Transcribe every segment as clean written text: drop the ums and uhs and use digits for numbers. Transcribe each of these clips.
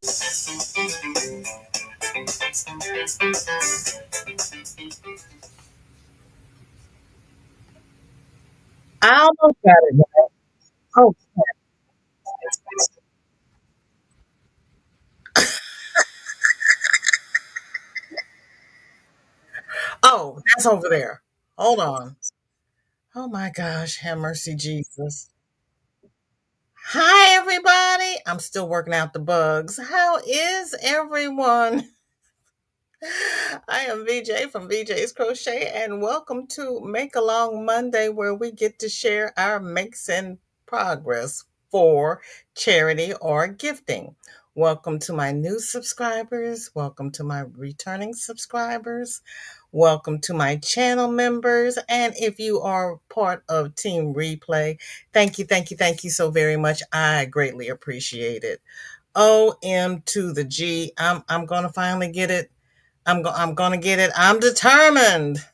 I almost got it right. Oh, oh, that's over there. Hold on. Oh my gosh, have mercy, Jesus. Hi, everybody. I'm still working out the bugs. How is everyone? I am VJ from VJ's Crochet, and welcome to Make Along Monday, where we get to share our makes in progress for charity or gifting. Welcome to my new subscribers. Welcome to my returning subscribers. Welcome to my channel members. And if you are part of Team Replay, thank you so very much. I greatly appreciate it. OM to the G. I'm gonna finally get it. I'm gonna get it. I'm determined.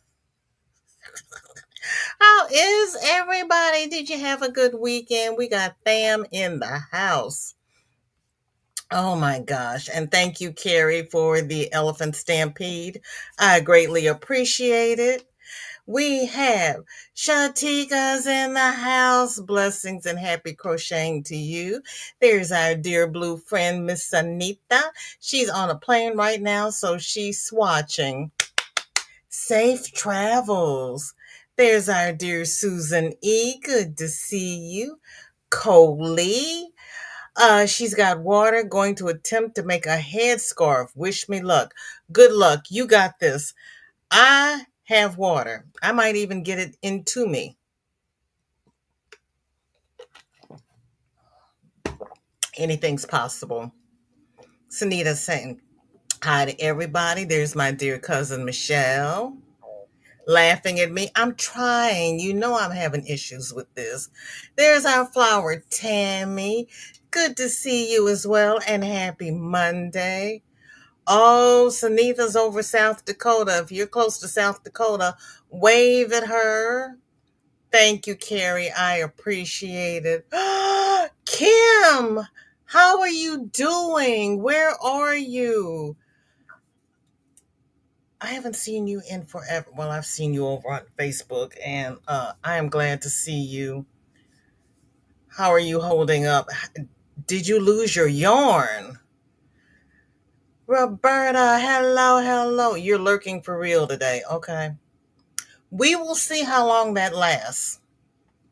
How is everybody? Did you have a good weekend? We got fam in the house. Oh my gosh. And thank you, Carrie, for the elephant stampede. I greatly appreciate it. We have Shantikas in the house. Blessings and happy crocheting to you. There's our dear blue friend, Miss Anita. She's on a plane right now, so she's swatching. Safe travels. There's our dear Susan E. Good to see you. Coley. She's got water, going to attempt to make a headscarf. Wish me luck. Good luck. You got this. I have water. I might even get it into me. Anything's possible. Sunita saying hi to everybody. There's my dear cousin Michelle laughing at me. I'm trying. You know I'm having issues with this. There's our flower Tammy. Good to see you as well, and happy Monday. Oh, Sunita's over South Dakota. If you're close to South Dakota, wave at her. Thank you, Carrie. I appreciate it. Kim, how are you doing? Where are you? I haven't seen you in forever. Well, I've seen you over on Facebook, and I am glad to see you. How are you holding up? Did you lose your yarn? Roberta, hello, hello. You're lurking for real today. Okay. We will see how long that lasts.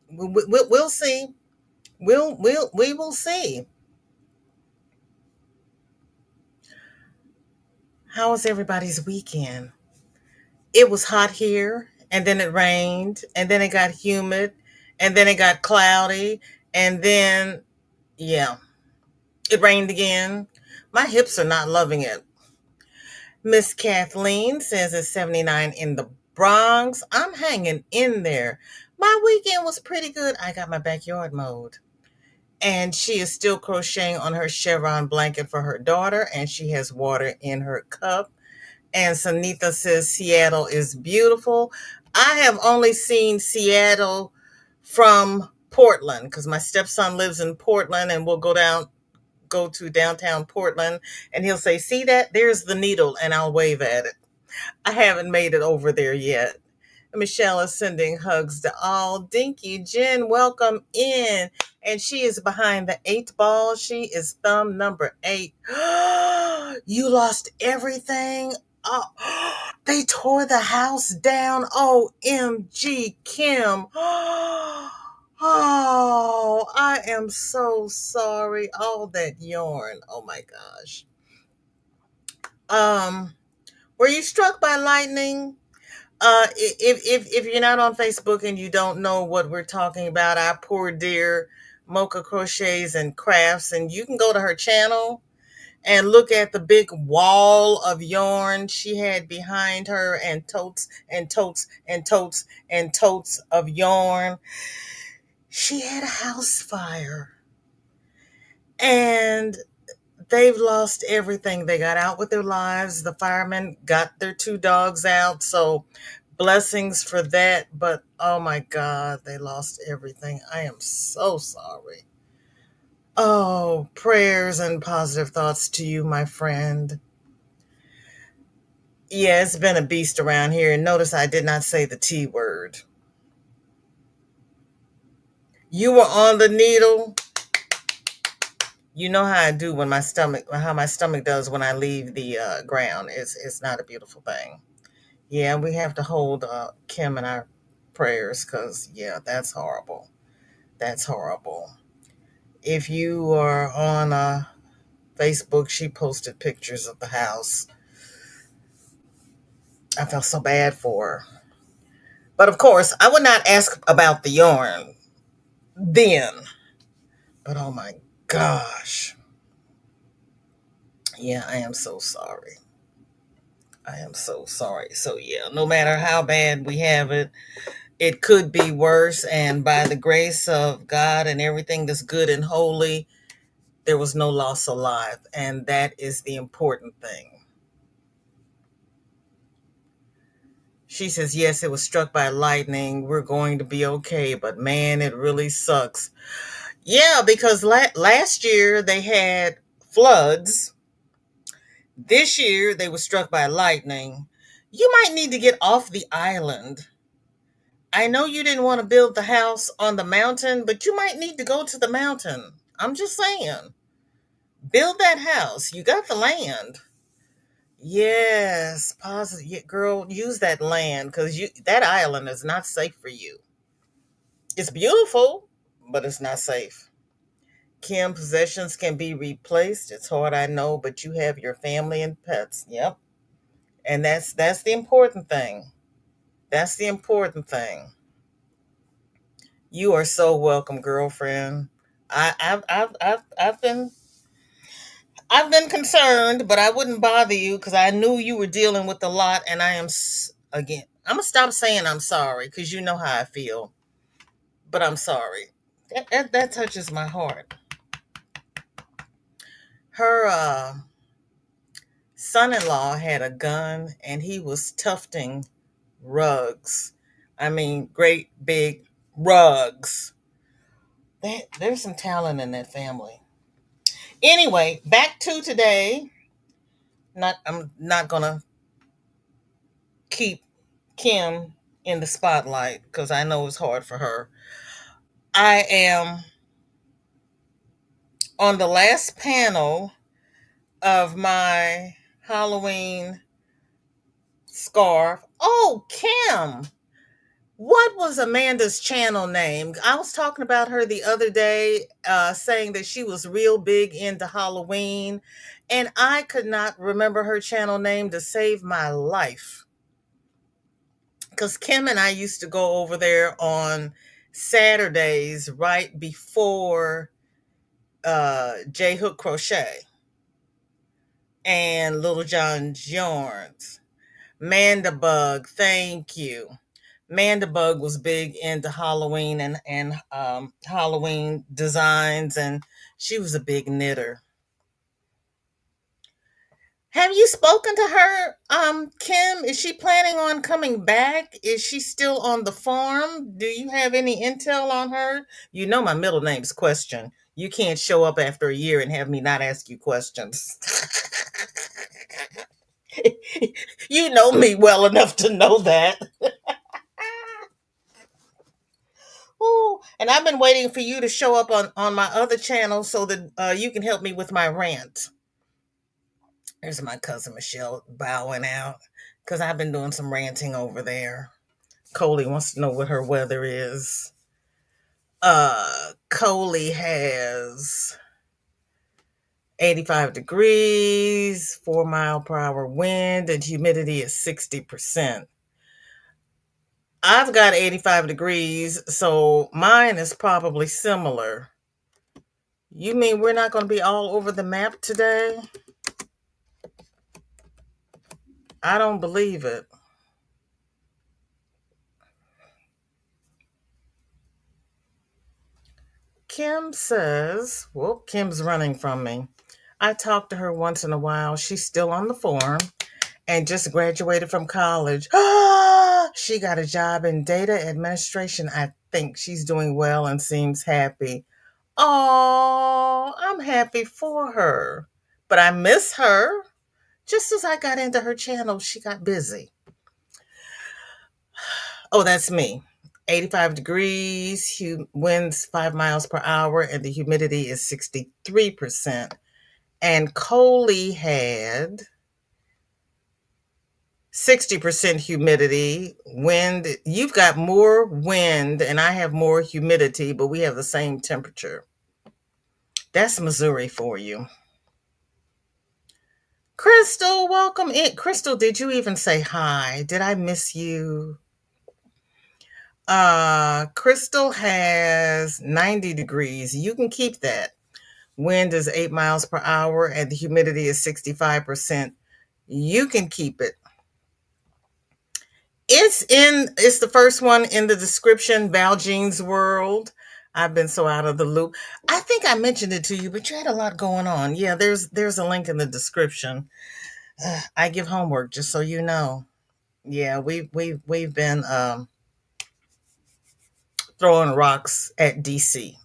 We'll see. We will see. How was everybody's weekend? It was hot here, and then it rained, and then it got humid, and then it got cloudy, and then yeah, it rained again. My hips are not loving it. Miss Kathleen says it's 79 in the Bronx. I'm hanging in there. My weekend was pretty good. I got my backyard mowed. And she is still crocheting on her chevron blanket for her daughter, and she has water in her cup. And Sanitha says Seattle is beautiful. I have only seen Seattle from Portland because my stepson lives in Portland, and we'll go to downtown Portland, and he'll say, "See that? There's the needle," and I'll wave at it. I haven't made it over there yet. Michelle is sending hugs to all. Dinky Jen, welcome in. And she is behind the 8 ball. She is thumb number 8. You lost everything? Oh, they tore the house down. OMG, Kim. Oh, I am so sorry. All that yarn. Oh my gosh. Um, were you struck by lightning? If you're not on Facebook and you don't know what we're talking about, our poor dear Mocha Crochets and Crafts, and you can go to her channel and look at the big wall of yarn she had behind her, and totes and totes and totes and totes of yarn. She had a house fire, and they've lost everything. They got out with their lives. The firemen got their 2 dogs out. So blessings for that. But oh my God, they lost everything. I am so sorry. Oh, prayers and positive thoughts to you, my friend. Yeah, it's been a beast around here. And notice I did not say the T word. You were on the needle. You know how I do when how my stomach does when I leave the ground. It's not a beautiful thing. Yeah, we have to hold Kim in our prayers because, yeah, that's horrible. That's horrible. If you are on Facebook, she posted pictures of the house. I felt so bad for her. But of course, I would not ask about the yarn then. But oh my gosh. Yeah, I am so sorry. I am so sorry. So, yeah, no matter how bad we have it, it could be worse. And by the grace of God and everything that's good and holy, there was no loss of life. And that is the important thing. She says, yes, it was struck by lightning. We're going to be okay. But man, it really sucks. Yeah, because last year they had floods. This year they were struck by lightning. You might need to get off the island. I know you didn't want to build the house on the mountain, but you might need to go to the mountain. I'm just saying. Build that house. You got the land. Yes, positive. Yeah, girl, use that land because that island is not safe for you. It's beautiful, but it's not safe. Kim, possessions can be replaced. It's hard, I know, but you have your family and pets. Yep. And that's the important thing. That's the important thing. You are so welcome, girlfriend. I've been concerned, but I wouldn't bother you because I knew you were dealing with a lot, and I am again. I'm gonna stop saying I'm sorry because you know how I feel, but I'm sorry. That touches my heart. Her son-in-law had a gun, and he was tufting rugs. I mean, great big rugs. There's some talent in that family. Anyway, back to today. I'm not gonna keep Kim in the spotlight because I know it's hard for her. I am on the last panel of my Halloween scarf. Oh, Kim, what was Amanda's channel name? I was talking about her the other day, saying that she was real big into Halloween, and I could not remember her channel name to save my life. Because Kim and I used to go over there on Saturdays right before J Hook Crochet and Little John's Yarns. Mandabug, thank you. Mandabug was big into Halloween and Halloween designs, and she was a big knitter. Have you spoken to her, Kim? Is she planning on coming back? Is she still on the farm? Do you have any intel on her? You know my middle name's Question. You can't show up after a year and have me not ask you questions. You know me well enough to know that. Ooh, and I've been waiting for you to show up on my other channel so that you can help me with my rant. There's my cousin Michelle bowing out because I've been doing some ranting over there. Coley wants to know what her weather is. Coley has 85 degrees, 4 mile per hour wind, and humidity is 60%. I've got 85 degrees, so mine is probably similar. You mean we're not going to be all over the map today? I don't believe it. Kim says, well, Kim's running from me. I talk to her once in a while. She's still on the farm and just graduated from college. She got a job in data administration. I think she's doing well and seems happy. Oh, I'm happy for her. But I miss her. Just as I got into her channel, she got busy. Oh, that's me. 85 degrees, winds 5 miles per hour, and the humidity is 63%. And Coley had 60% humidity. Wind, you've got more wind, and I have more humidity, but we have the same temperature. That's Missouri for you. Crystal, welcome in. Crystal, did you even say hi? Did I miss you? Crystal has 90 degrees. You can keep that. Wind is 8 miles per hour and the humidity is 65%. You can keep it. It's the first one in the description, Valjean's World. I've been so out of the loop. I think I mentioned it to you, but you had a lot going on. Yeah, there's a link in the description. I give homework just so you know. Yeah, we've been throwing rocks at DC.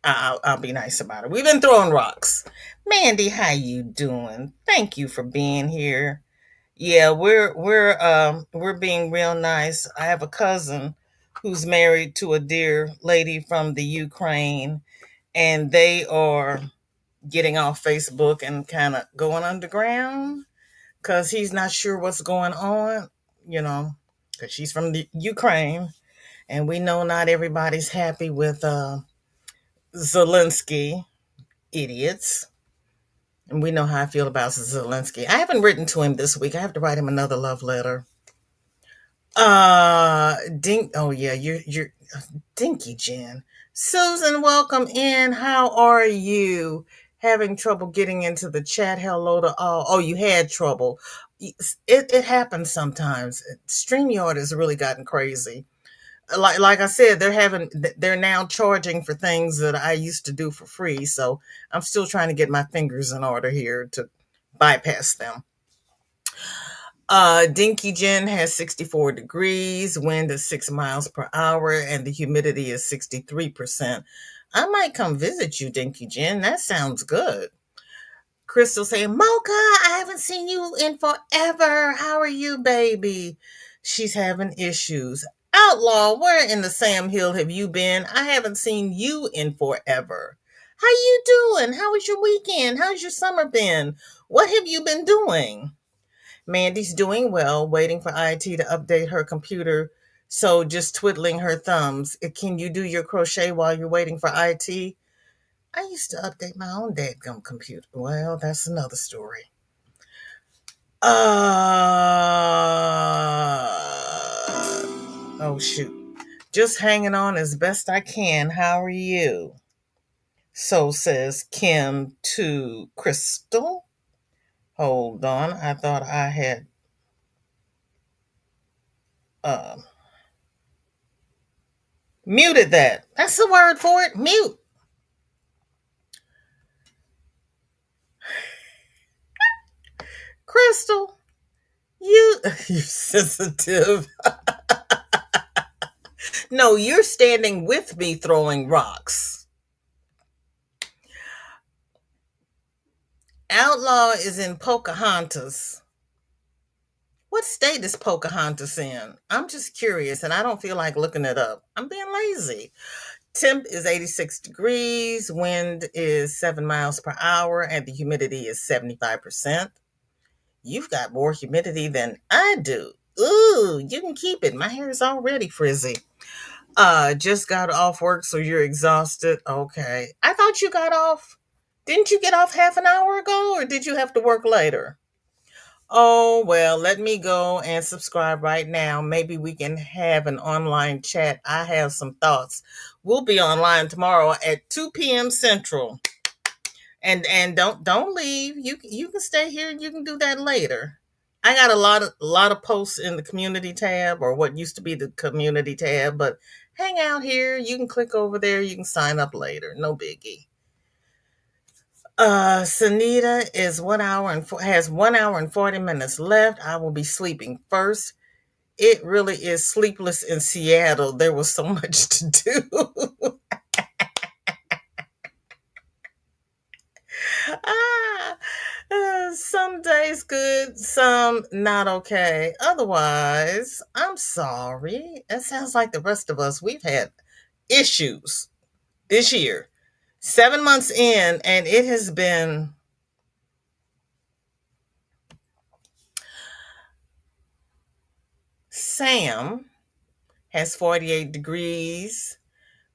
I'll be nice about it. We've been throwing rocks. Mandy, how you doing? Thank you for being here. Yeah, we're being real nice. I have a cousin who's married to a dear lady from the Ukraine, and they are getting off Facebook and kind of going underground because he's not sure what's going on, you know, because she's from the Ukraine, and we know not everybody's happy with Zelensky, idiots. And we know how I feel about Zelensky. I haven't written to him this week. I have to write him another love letter. Oh yeah, you're Dinky Jen. Susan, welcome in. How are you? Having trouble getting into the chat. Hello to all. Oh, you had trouble. It happens sometimes. StreamYard has really gotten crazy. Like I said, they're now charging for things that I used to do for free. So I'm still trying to get my fingers in order here to bypass them. Dinky Jen has 64 degrees, wind is 6 miles per hour, and the humidity is 63%. I might come visit you, Dinky Jen. That sounds good. Crystal saying, Mocha, I haven't seen you in forever. How are you, baby? She's having issues. Outlaw, where in the Sam Hill have you been? I haven't seen you in forever. How you doing? How was your weekend? How's your summer been? What have you been doing? Mandy's doing well, waiting for IT to update her computer. So just twiddling her thumbs. Can you do your crochet while you're waiting for IT? I used to update my own dadgum computer. Well, that's another story. Oh shoot. Just hanging on as best I can. How are you? So says Kim to Crystal. Hold on. I thought I had muted that. That's the word for it. Mute. Crystal, you sensitive. No, you're standing with me throwing rocks. Outlaw is in Pocahontas. What state is Pocahontas in? I'm just curious, and I don't feel like looking it up. I'm being lazy. Temp is 86 degrees, wind is 7 miles per hour, and the humidity is 75%. You've got more humidity than I do. Ooh, you can keep it. My hair is already frizzy. Just got off work, so you're exhausted. Okay. I thought you got off. Didn't you get off half an hour ago, or did you have to work later? Oh, well, let me go and subscribe right now. Maybe we can have an online chat. I have some thoughts. We'll be online tomorrow at 2 p.m. Central. And don't leave. You can stay here and you can do that later. I got a lot of posts in the community tab, or what used to be the community tab, but hang out here. You can click over there. You can sign up later. No biggie. Sunita is 1 hour and has 1 hour and 40 minutes left. I will be sleeping first. It really is sleepless in Seattle. There was so much to do. some not okay. Otherwise, I'm sorry. It sounds like the rest of us, we've had issues this year. 7 months in, and it has been Sam has 48 degrees,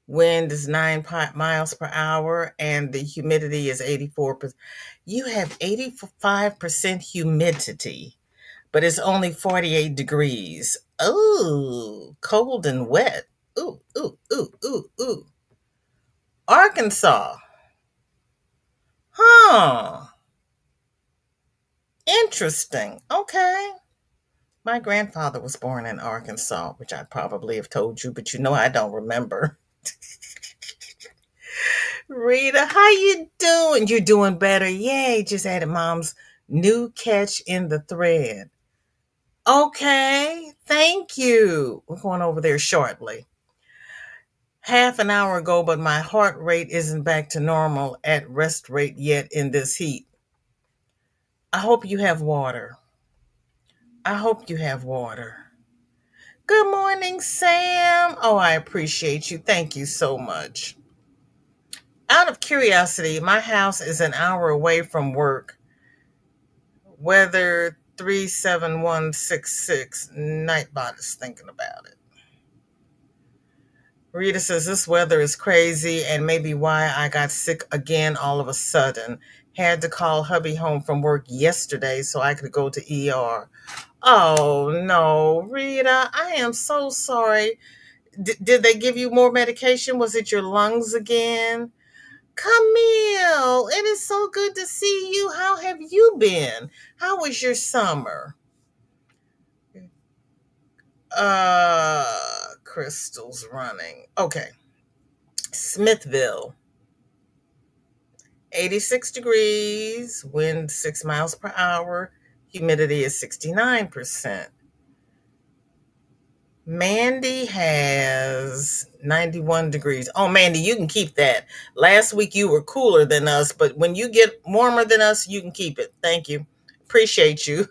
wind is 9 miles per hour, and the humidity is 84%. You have 85% humidity, but it's only 48 degrees. Oh, cold and wet. Ooh, ooh, ooh, ooh, ooh. Arkansas. Huh. Interesting. Okay. My grandfather was born in Arkansas, which I probably have told you, but I don't remember. Rita, how you doing? You're doing better. Yay, just added mom's new catch in the thread. Okay, thank you. We're going over there shortly. Half an hour ago, but my heart rate isn't back to normal at rest rate yet in this heat. I hope you have water. I hope you have water. Good morning, Sam. Oh, I appreciate you. Thank you so much. Out of curiosity, my house is an hour away from work. Weather 37166. Nightbot is thinking about it. Rita says this weather is crazy and maybe why I got sick again all of a sudden. Had to call hubby home from work yesterday so I could go to ER. Oh no, Rita, I am so sorry. Did they give you more medication? Was it your lungs again? Camille, it is so good to see you. How have you been? How was your summer? Crystal's running. Okay. Smithville, 86 degrees, wind 6 miles per hour, humidity is 69%. Mandy has 91 degrees. Oh, Mandy, you can keep that. Last week you were cooler than us, but when you get warmer than us, you can keep it. Thank you. Appreciate you.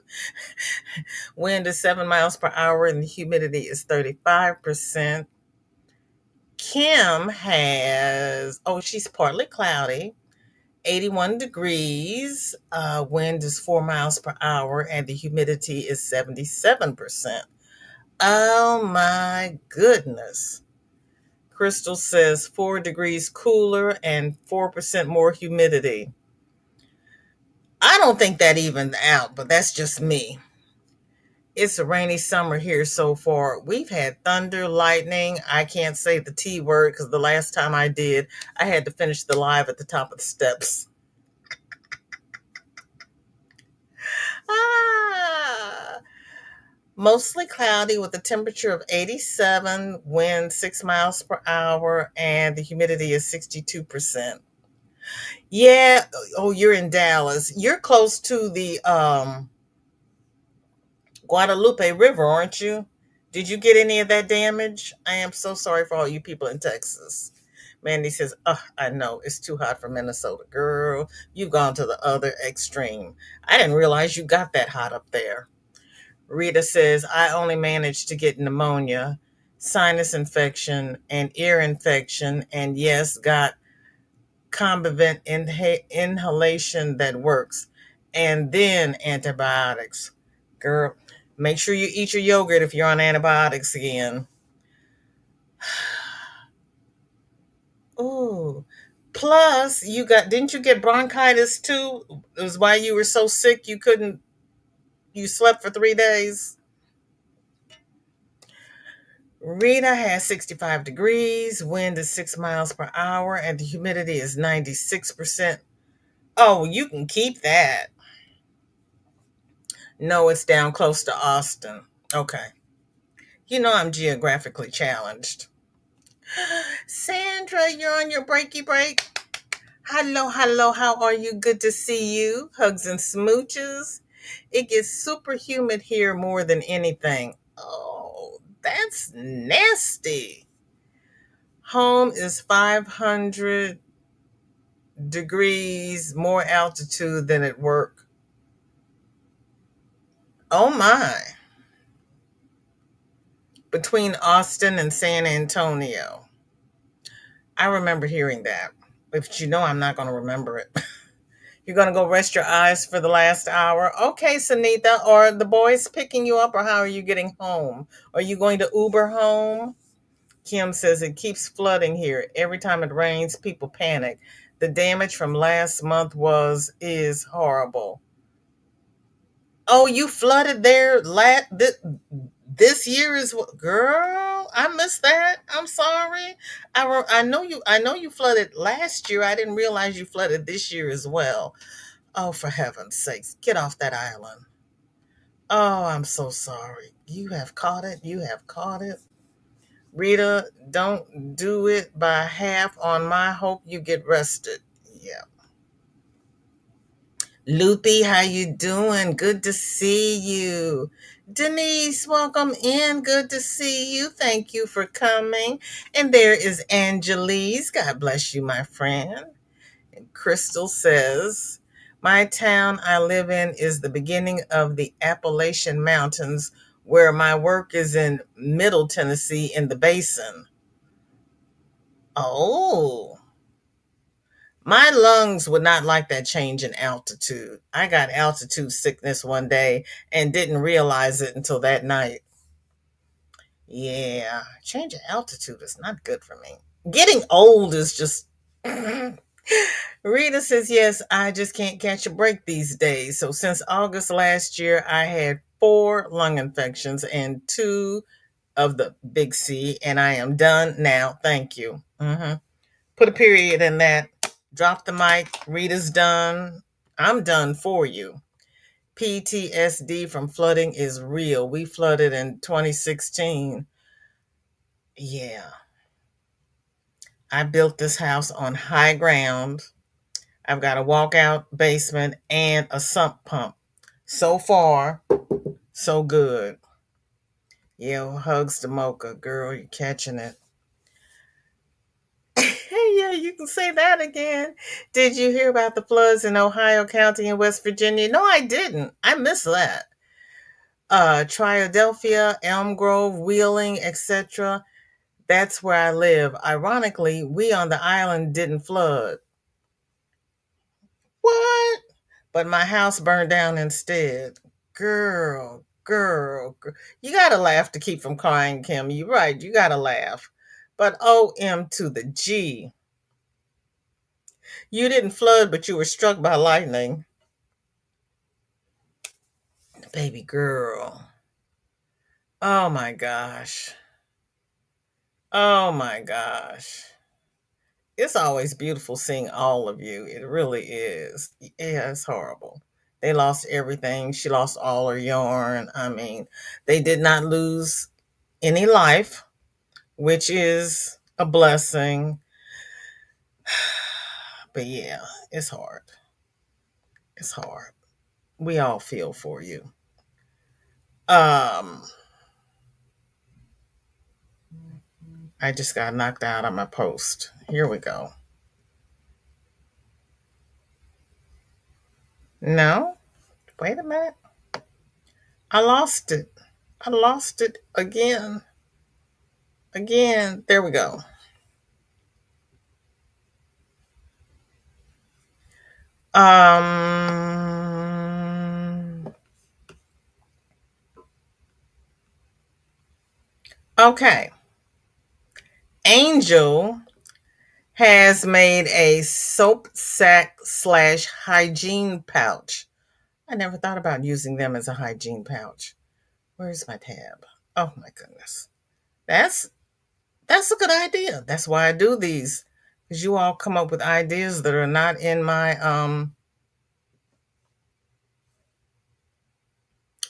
Wind is 7 miles per hour and the humidity is 35%. Kim has, oh, she's partly cloudy, 81 degrees. Wind is 4 miles per hour and the humidity is 77%. Oh my goodness. Crystal says 4 degrees cooler and 4% more humidity. I don't think that evened out, but that's just me. It's a rainy summer here so far. We've had thunder, lightning. I can't say the T word because the last time I did, I had to finish the live at the top of the steps. Ah, mostly cloudy with a temperature of 87, wind 6 miles per hour, and the humidity is 62%. Yeah, oh, you're in Dallas. You're close to the Guadalupe River, aren't you? Did you get any of that damage? I am so sorry for all you people in Texas. Mandy says, oh, I know, it's too hot for Minnesota. Girl, you've gone to the other extreme. I didn't realize you got that hot up there. Rita says, I only managed to get pneumonia, sinus infection, and ear infection, and yes, got combivent inhalation that works, and then antibiotics. Girl, make sure you eat your yogurt if you're on antibiotics again. Ooh. Plus, didn't you get bronchitis too? It was why you were so sick you slept for 3 days. Rita has 65 degrees, wind is 6 miles per hour, and the humidity is 96%. Oh, you can keep that. No, it's down close to Austin. Okay. I'm geographically challenged. Sandra, you're on your breaky break. Hello, hello. How are you? Good to see you. Hugs and smooches. It gets super humid here more than anything. Oh, that's nasty. Home is 500 degrees more altitude than at work. Oh my. Between Austin and San Antonio. I remember hearing that. But you know I'm not going to remember it. You're going to go rest your eyes for the last hour. Okay, Sunita. Are the boys picking you up or how are you getting home? Are you going to Uber home? Kim says it keeps flooding here. Every time it rains, people panic. The damage from last month is horrible. Oh, you flooded there this year is what, girl? I missed that. I'm sorry. I know you. I know you flooded last year. I didn't realize you flooded this year as well. Oh, for heaven's sakes, get off that island. Oh, I'm so sorry. You have caught it. You have caught it. Rita, don't do it by half on my hope you get rested. Yeah. Loopy, how you doing? Good to see you. Denise, welcome in. Good to see you. Thank you for coming. And there is Angelise. God bless you, my friend. And Crystal says, my town I live in is the beginning of the Appalachian Mountains, where my work is in Middle Tennessee in the basin. Oh, my lungs would not like that change in altitude. I got altitude sickness one day and didn't realize it until that night. Yeah, change of altitude is not good for me. Getting old is just. Rita says, yes, I just can't catch a break these days. So since August last year, I had 4 lung infections and 2 of the big C, and I am done now. Thank you. Put a period in that. Drop the mic. Rita's done. I'm done for you. PTSD from flooding is real. We flooded in 2016. Yeah. I built this house on high ground. I've got a walkout basement and a sump pump. So far, so good. Yeah, hugs to Mocha. Girl, you're catching it. Yeah, you can say that again. Did you hear about the floods in Ohio County and West Virginia? No, I didn't. I missed that. Triadelphia, Elm Grove, Wheeling, etc. That's where I live. Ironically, we on the island didn't flood. What? But my house burned down instead. Girl. You gotta laugh to keep from crying, Kim. You're right. You gotta laugh. But OM to the G. You didn't flood, but you were struck by lightning. Baby girl. Oh my gosh. Oh my gosh. It's always beautiful seeing all of you. It really is. Yeah, it's horrible. They lost everything. She lost all her yarn. I mean, they did not lose any life, which is a blessing. But yeah, it's hard. It's hard. We all feel for you. Um, I just got knocked out on my post. Here we go. No, wait a minute. I lost it. I lost it again. Again. There we go. Um okay. Angel has made a soap sack slash hygiene pouch. I never thought about using them as a hygiene pouch. Where's my tab? Oh my goodness. That's that's a good idea. That's why I do these. Because you all come up with ideas that are not in my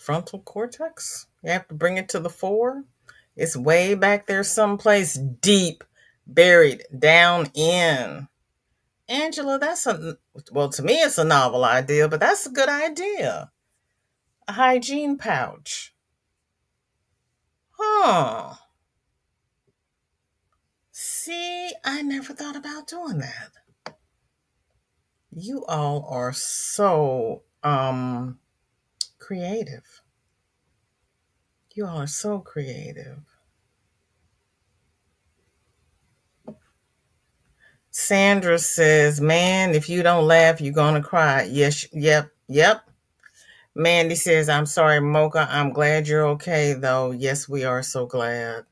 frontal cortex. You have to bring it to the fore. It's way back there someplace deep, buried down in. Angela, well, to me, it's a novel idea, but that's a good idea. A hygiene pouch. Huh. See, I never thought about doing that. You all are so creative. You all are so creative. Sandra says, man, if you don't laugh, you're going to cry. Yes, yep, yep. Mandy says, I'm sorry, Mocha. I'm glad you're okay, though. Yes, we are so glad.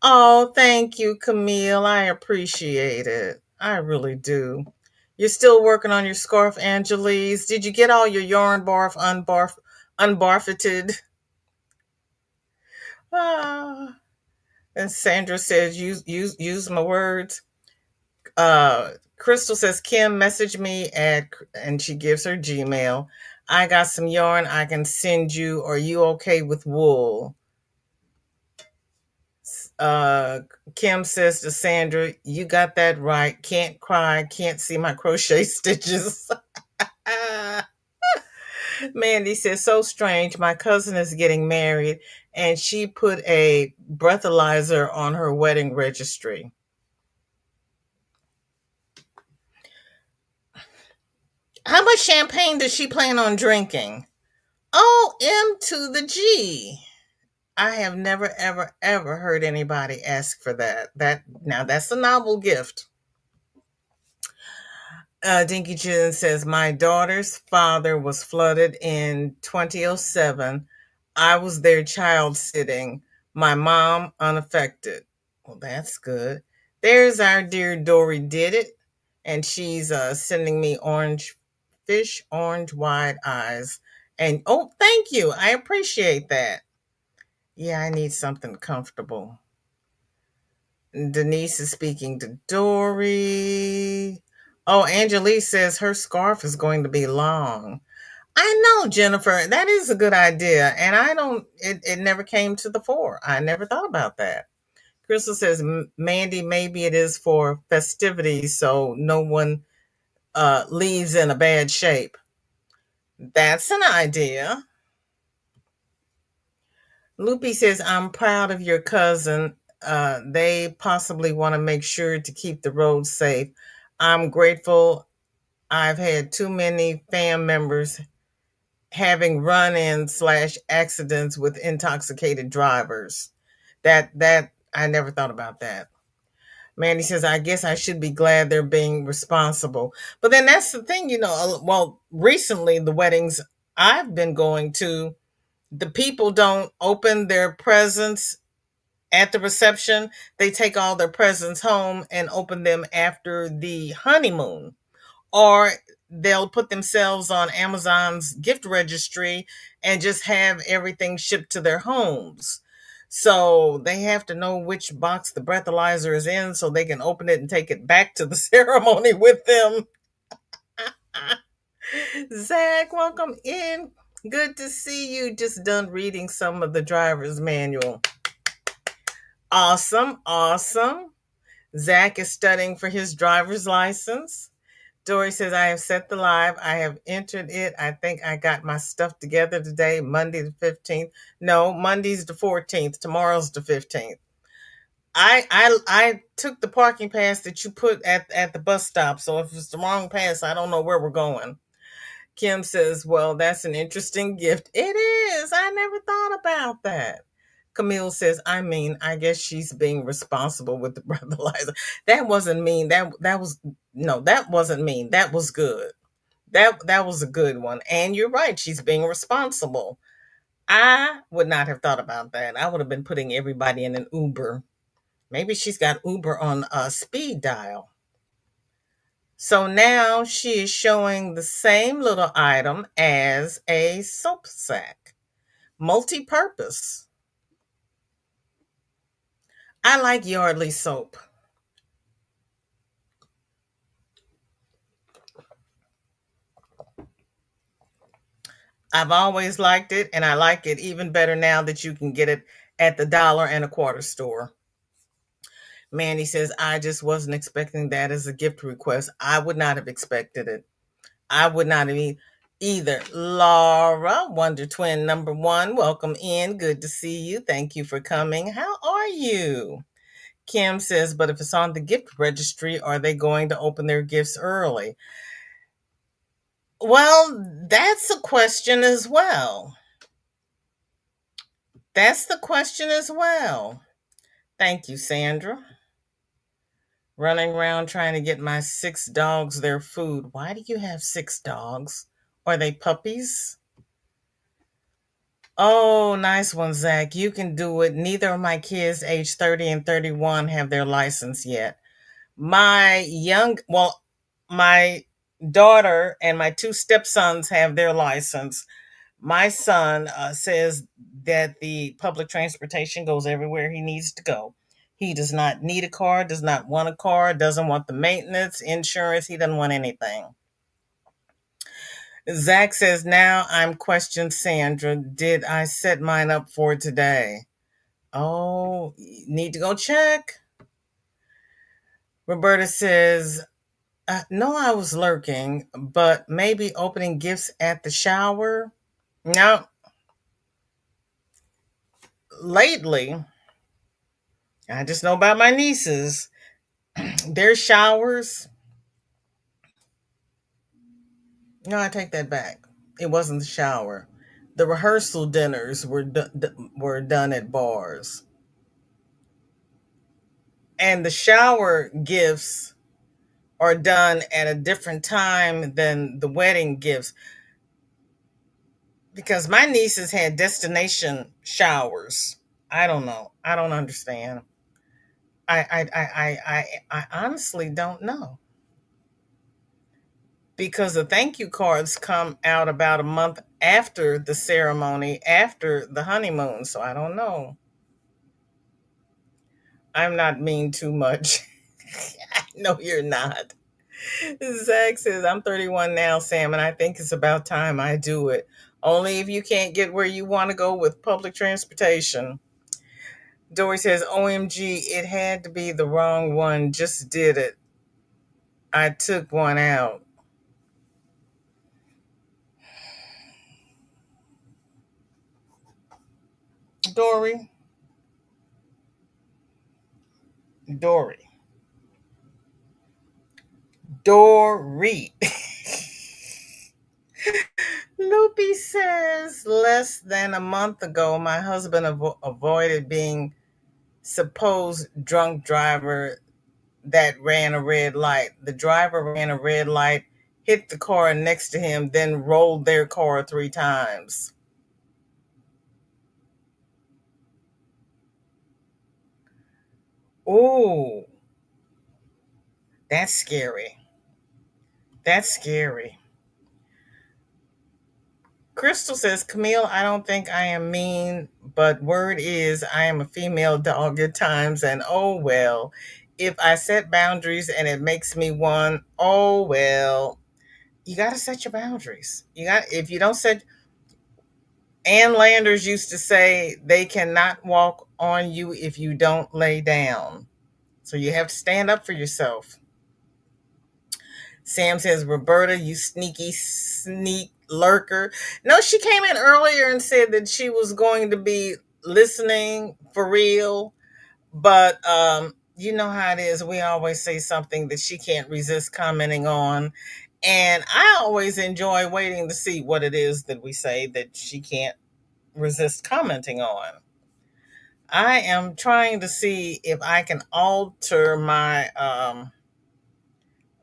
Oh, thank you, Camille. I appreciate it. I really do. You're still working on your scarf, Angelise. Did you get all your yarn unbarfeted? Ah. And Sandra says, use my words. Crystal says, Kim, message me and she gives her Gmail. I got some yarn I can send you. Are you okay with wool? Uh, Kim says to Sandra, you got that right. Can't cry, can't see my crochet stitches. Mandy says, so strange. My cousin is getting married and she put a breathalyzer on her wedding registry. How much champagne does she plan on drinking? Oh, M to the G. I have never, ever, ever heard anybody ask for that. Now that's a novel gift. Dinky June says, my daughter's father was flooded in 2007. I was there child sitting. My mom unaffected. Well, that's good. There's our dear Dory did it. And she's sending me orange fish, orange wide eyes. And oh, thank you. I appreciate that. Yeah, I need something comfortable. Denise is speaking to Dory. Oh, Angelique says her scarf is going to be long. I know, Jennifer. That is a good idea. And it never came to the fore. I never thought about that. Crystal says, Mandy, maybe it is for festivities so no one leaves in a bad shape. That's an idea. Loopy says, I'm proud of your cousin. They possibly want to make sure to keep the roads safe. I'm grateful. I've had too many fam members having run-ins / accidents with intoxicated drivers. That I never thought about that. Mandy says, I guess I should be glad they're being responsible. But then that's the thing, well, recently the weddings I've been going to, the people don't open their presents at the reception. They take all their presents home and open them after the honeymoon, or they'll put themselves on Amazon's gift registry and just have everything shipped to their homes. So they have to know which box the breathalyzer is in so they can open it and take it back to the ceremony with them. Zach, welcome in. Good to see you. Just done reading some of the driver's manual. Awesome, awesome. Zach is studying for his driver's license. Dory says, I have set the live. I have entered it. I think I got my stuff together today, Monday the 15th. No, Monday's the 14th. Tomorrow's the 15th. I took the parking pass that you put at the bus stop. So if it's the wrong pass, I don't know where we're going. Kim says, well, that's an interesting gift. It is. I never thought about that. Camille says, I guess she's being responsible with the breathalyzer. That wasn't mean. That wasn't mean. That was good. That was a good one. And you're right. She's being responsible. I would not have thought about that. I would have been putting everybody in an Uber. Maybe she's got Uber on a speed dial. So now she is showing the same little item as a soap sack. Multi-purpose. I like Yardley soap. I've always liked it, and I like it even better now that you can get it at the $1.25 store. Mandy says, I just wasn't expecting that as a gift request. I would not have expected it. I would not have either. Laura, Wonder Twin number 1, welcome in. Good to see you. Thank you for coming. How are you? Kim says, but if it's on the gift registry, are they going to open their gifts early? Well, that's a question as well. That's the question as well. Thank you, Sandra. Running around trying to get my 6 dogs their food. Why do you have 6 dogs? Are they puppies? Oh, nice one, Zach. You can do it. Neither of my kids, age 30 and 31, have their license yet. My daughter and my 2 stepsons have their license. My son says that the public transportation goes everywhere he needs to go. He does not need a car, does not want a car, doesn't want the maintenance, insurance. He doesn't want anything. Zach says, now I'm questioned, Sandra. Did I set mine up for today? Oh, need to go check. Roberta says, no, I was lurking, but maybe opening gifts at the shower. No, lately, I just know about my nieces. Their showers. No, I take that back. It wasn't the shower. The rehearsal dinners were done at bars, and the shower gifts are done at a different time than the wedding gifts. Because my nieces had destination showers. I don't know. I don't understand. I honestly don't know, because the thank you cards come out about a month after the ceremony, after the honeymoon. So I don't know. I'm not mean too much. I know you're not. Zach says, I'm 31 now, Sam, and I think it's about time I do it. Only if you can't get where you want to go with public transportation. Dory says, OMG, it had to be the wrong one. Just did it. I took one out. Dory. Dory. Dory. Loopy says, less than a month ago, my husband avoided being supposed drunk driver that ran a red light. The driver ran a red light, hit the car next to him, then rolled their car 3 times. Ooh, that's scary. That's scary. Crystal says, Camille, I don't think I am mean, but word is I am a female dog at times, and oh well. If I set boundaries and it makes me one, oh well. You got to set your boundaries. If you don't set, Ann Landers used to say they cannot walk on you if you don't lay down. So you have to stand up for yourself. Sam says, Roberta, you sneaky sneak lurker. No, she came in earlier and said that she was going to be listening for real. But you know how it is. We always say something that she can't resist commenting on. And I always enjoy waiting to see what it is that we say that she can't resist commenting on. I am trying to see if I can alter my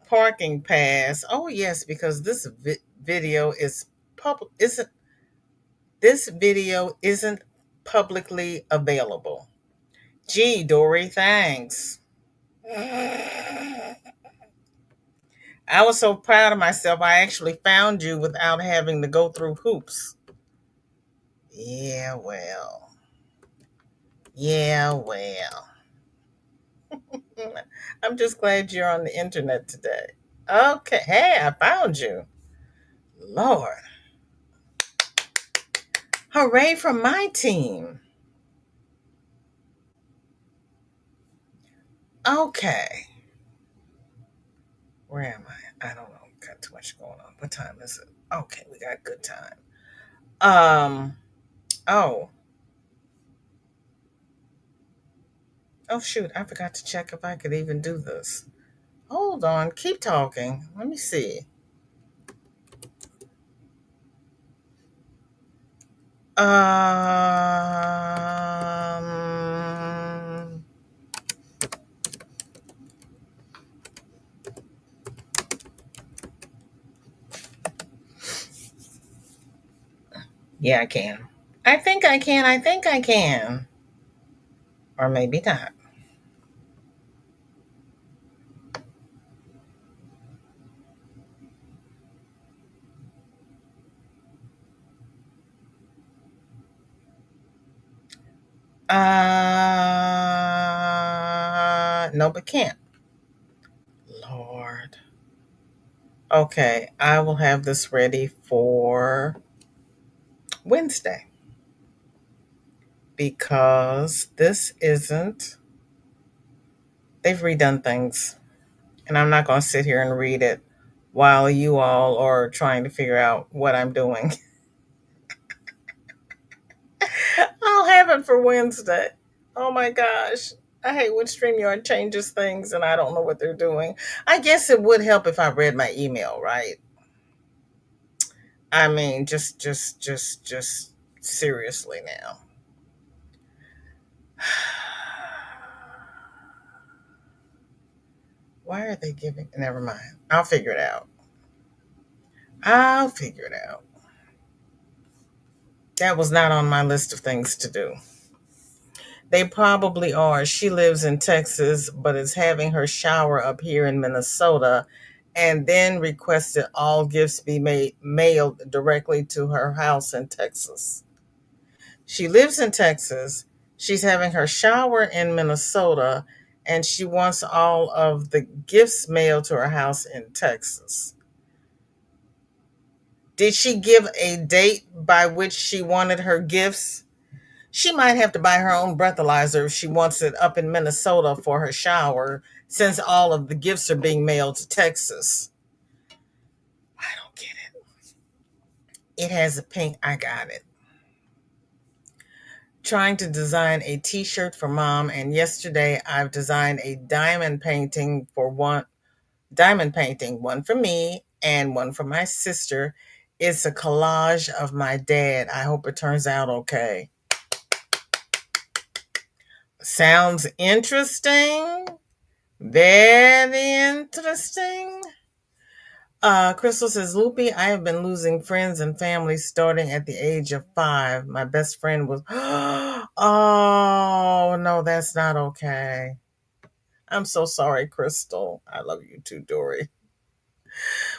parking pass. Oh yes, because this video is public. Isn't this video isn't publicly available? Gee, Dory, thanks. I was so proud of myself. I actually found you without having to go through hoops. Yeah, well. Yeah, well. I'm just glad you're on the internet today. Okay. Hey, I found you. Lord. Hooray for my team. Okay. Where am I? I don't know. Got too much going on. What time is it? Okay, we got good time. Um, oh. Oh shoot, I forgot to check if I could even do this. Hold on, keep talking. Let me see. Yeah, I can. I think I can. I think I can. Or maybe not. No, but can't. Lord. Okay, I will have this ready for Wednesday because this isn't, they've redone things. And I'm not going to sit here and read it while you all are trying to figure out what I'm doing. I'll have it for Wednesday. Oh my gosh. I hate when StreamYard changes things and I don't know what they're doing. I guess it would help if I read my email, right? I mean, just seriously now. Why are they giving? Never mind. I'll figure it out. I'll figure it out. That was not on my list of things to do. They probably are. She lives in Texas, but is having her shower up here in Minnesota, and then requested all gifts be mailed directly to her house in Texas. She lives in Texas. She's having her shower in Minnesota, and she wants all of the gifts mailed to her house in Texas. Did she give a date by which she wanted her gifts? She might have to buy her own breathalyzer if she wants it up in Minnesota for her shower, since all of the gifts are being mailed to Texas. I don't get it. It has a pink, I got it. Trying to design a t-shirt for mom, and yesterday I've designed a diamond painting, one for me and one for my sister. It's a collage of my dad. I hope it turns out okay. Sounds interesting. Very interesting. Crystal says, Loopy, I have been losing friends and family starting at the age of 5. My best friend was, oh, no, that's not okay. I'm so sorry, Crystal. I love you too, Dory.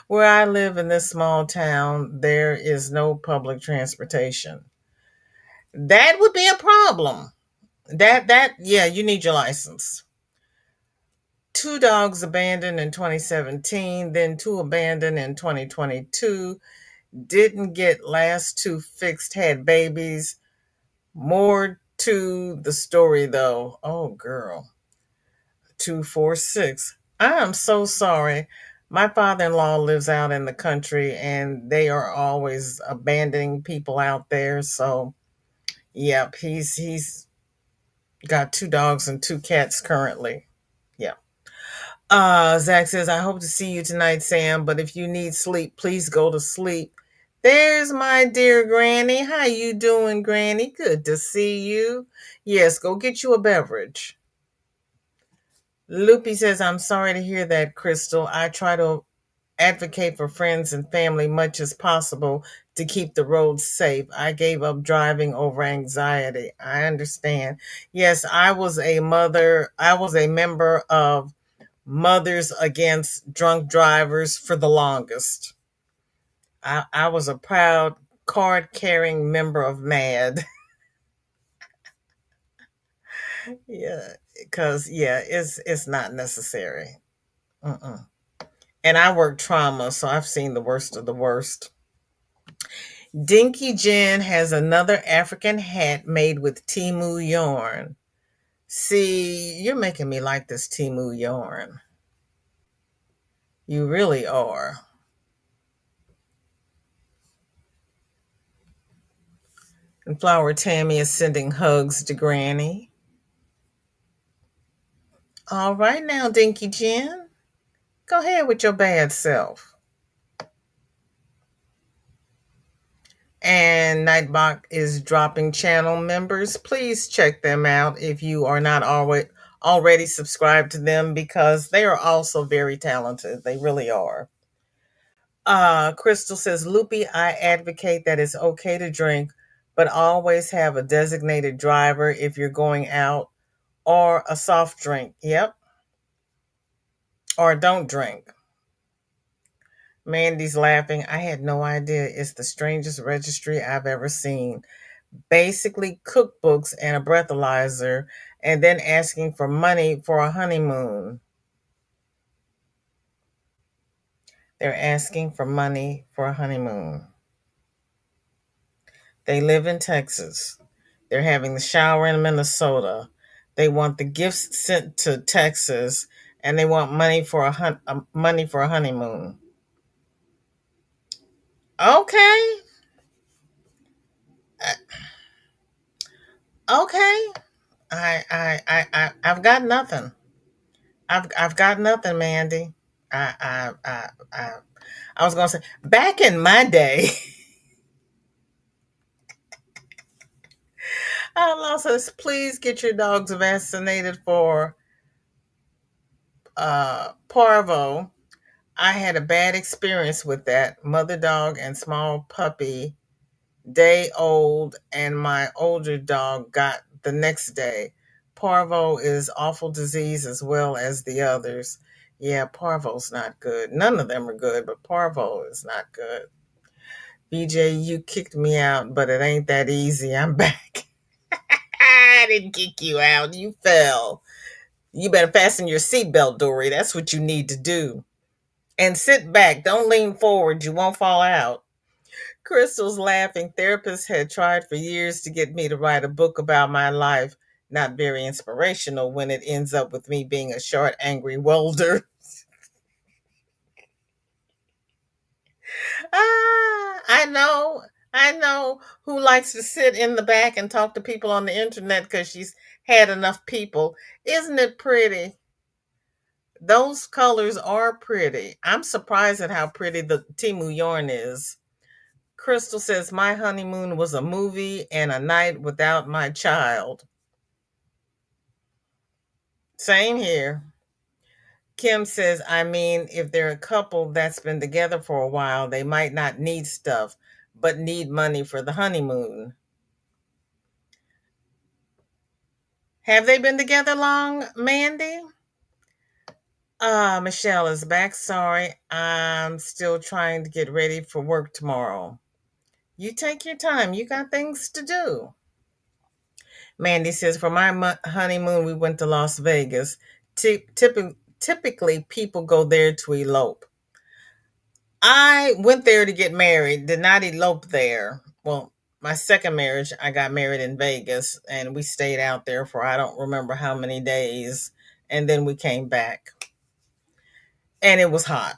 Where I live in this small town, there is no public transportation. That would be a problem. Yeah, you need your license. 2 dogs abandoned in 2017, then 2 abandoned in 2022. Didn't get last 2 fixed, had babies. More to the story though. Oh, girl. 246. I am so sorry. My father-in-law lives out in the country and they are always abandoning people out there. So, yep, he's got 2 dogs and 2 cats currently. Yeah. Zach says, I hope to see you tonight, Sam, but if you need sleep, please go to sleep. There's my dear Granny. How you doing, Granny? Good to see you. Yes, go get you a beverage. Loopy says, I'm sorry to hear that, Crystal. I try to advocate for friends and family much as possible to keep the roads safe. I gave up driving over anxiety. I understand. Yes, I was a mother. I was a member of Mothers Against Drunk Drivers for the longest. I was a proud card carrying member of MAD. Yeah, because yeah, it's not necessary. Mm-mm. And I work trauma, so I've seen the worst of the worst. Dinky Jen has another African hat made with Timu yarn. See, you're making me like this Timu yarn. You really are. And Flower Tammy is sending hugs to Granny. All right now, Dinky Jen. Go ahead with your bad self. And Nightbot is dropping channel members. Please check them out if you are not already subscribed to them because they are also very talented. They really are. Crystal says, Loopy, I advocate that it's okay to drink, but always have a designated driver if you're going out, or a soft drink. Yep. Or don't drink. Mandy's laughing. I had no idea. It's the strangest registry I've ever seen. Basically, cookbooks and a breathalyzer, and then asking for money for a honeymoon. They're asking for money for a honeymoon. They live in Texas. They're having the shower in Minnesota. They want the gifts sent to Texas, and they want money for money for a honeymoon. Okay, okay. I've got nothing. I've got nothing, Mandy. I I I I, I was gonna say back in my day. Allah says, please get your dogs vaccinated for parvo. I had a bad experience with that. Mother dog and small puppy, day old, and my older dog got the next day. Parvo is awful disease as well as the others. Yeah, parvo's not good. None of them are good, but parvo is not good. BJ, you kicked me out, but it ain't that easy. I'm back. I didn't kick you out. You fell. You better fasten your seatbelt, Dory. That's what you need to do. And sit back. Don't lean forward. You won't fall out. Crystal's laughing. Therapists had tried for years to get me to write a book about my life. Not very inspirational when it ends up with me being a short, angry welder. I know. I know who likes to sit in the back and talk to people on the internet because she's had enough people. Isn't it pretty? Those colors are pretty. I'm surprised at how pretty the Timu yarn is. Crystal says, my honeymoon was a movie and a night without my child. Same here. Kim says, I mean, if they're a couple that's been together for a while, they might not need stuff, but need money for the honeymoon. Have they been together long, Mandy? Michelle is back. Sorry, I'm still trying to get ready for work tomorrow. You take your time. You got things to do. Mandy says, for my honeymoon, we went to Las Vegas. Typically, people go there to elope. I went there to get married, did not elope there. Well, my second marriage, I got married in Vegas, and we stayed out there for I don't remember how many days. And then we came back, and it was hot.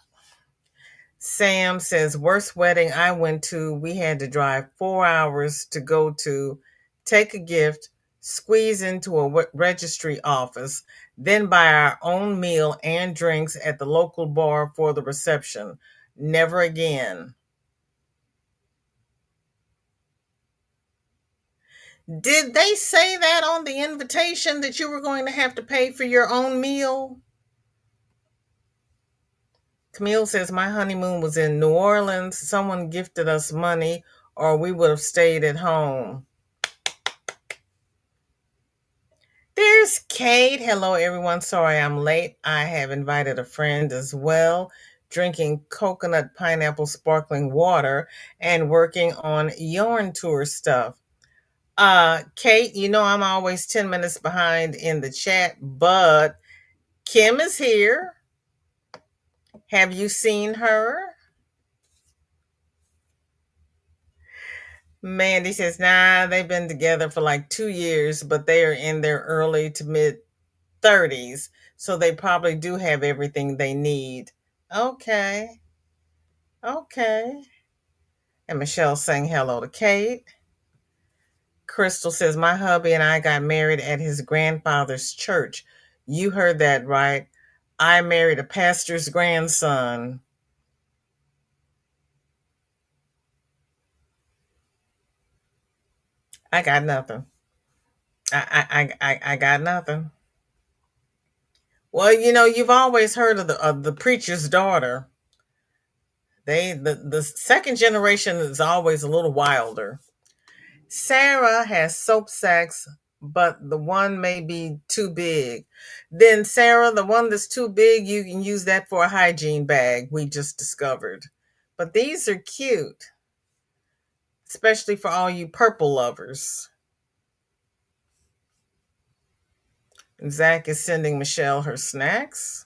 Sam says, worst wedding I went to, we had to drive 4 hours to go to, take a gift, squeeze into a registry office, then buy our own meal and drinks at the local bar for the reception. Never again. Did they say that on the invitation that you were going to have to pay for your own meal? Camille says, my honeymoon was in New Orleans. Someone gifted us money, or we would have stayed at home. There's Kate. Hello, everyone. Sorry I'm late. I have invited a friend as well, drinking coconut pineapple sparkling water and working on yarn tour stuff. Kate, you know I'm always 10 minutes behind in the chat, but Kim is here. Have you seen her? Mandy says, nah, they've been together for like 2 years, but they are in their early to mid 30s. So they probably do have everything they need. Okay. Okay. And Michelle saying hello to Kate. Crystal says, my hubby and I got married at his grandfather's church. You heard that right. I married a pastor's grandson. I got nothing. I got nothing. Well, you know, you've always heard of the preacher's daughter. The second generation is always a little wilder. Sarah has soap sacks, but the one may be too big. Then Sarah, the one that's too big, you can use that for a hygiene bag we just discovered. But these are cute, especially for all you purple lovers. And Zach is sending Michelle her snacks.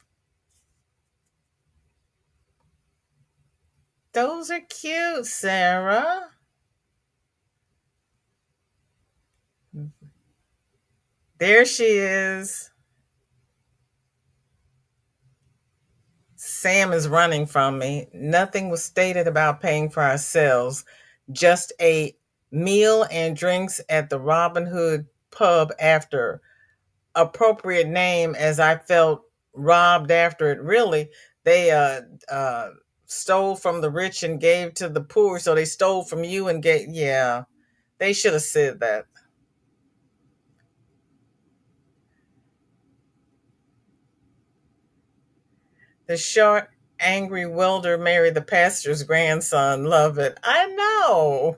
Those are cute, Sarah. There she is. Sam is running from me. Nothing was stated about paying for ourselves, just a meal and drinks at the Robin Hood pub after. Appropriate name as I felt robbed after it. Really, they uh, stole from the rich and gave to the poor, so they stole from you and gave. Yeah, they should have said that. The short, angry welder married the pastor's grandson. Love it. I know.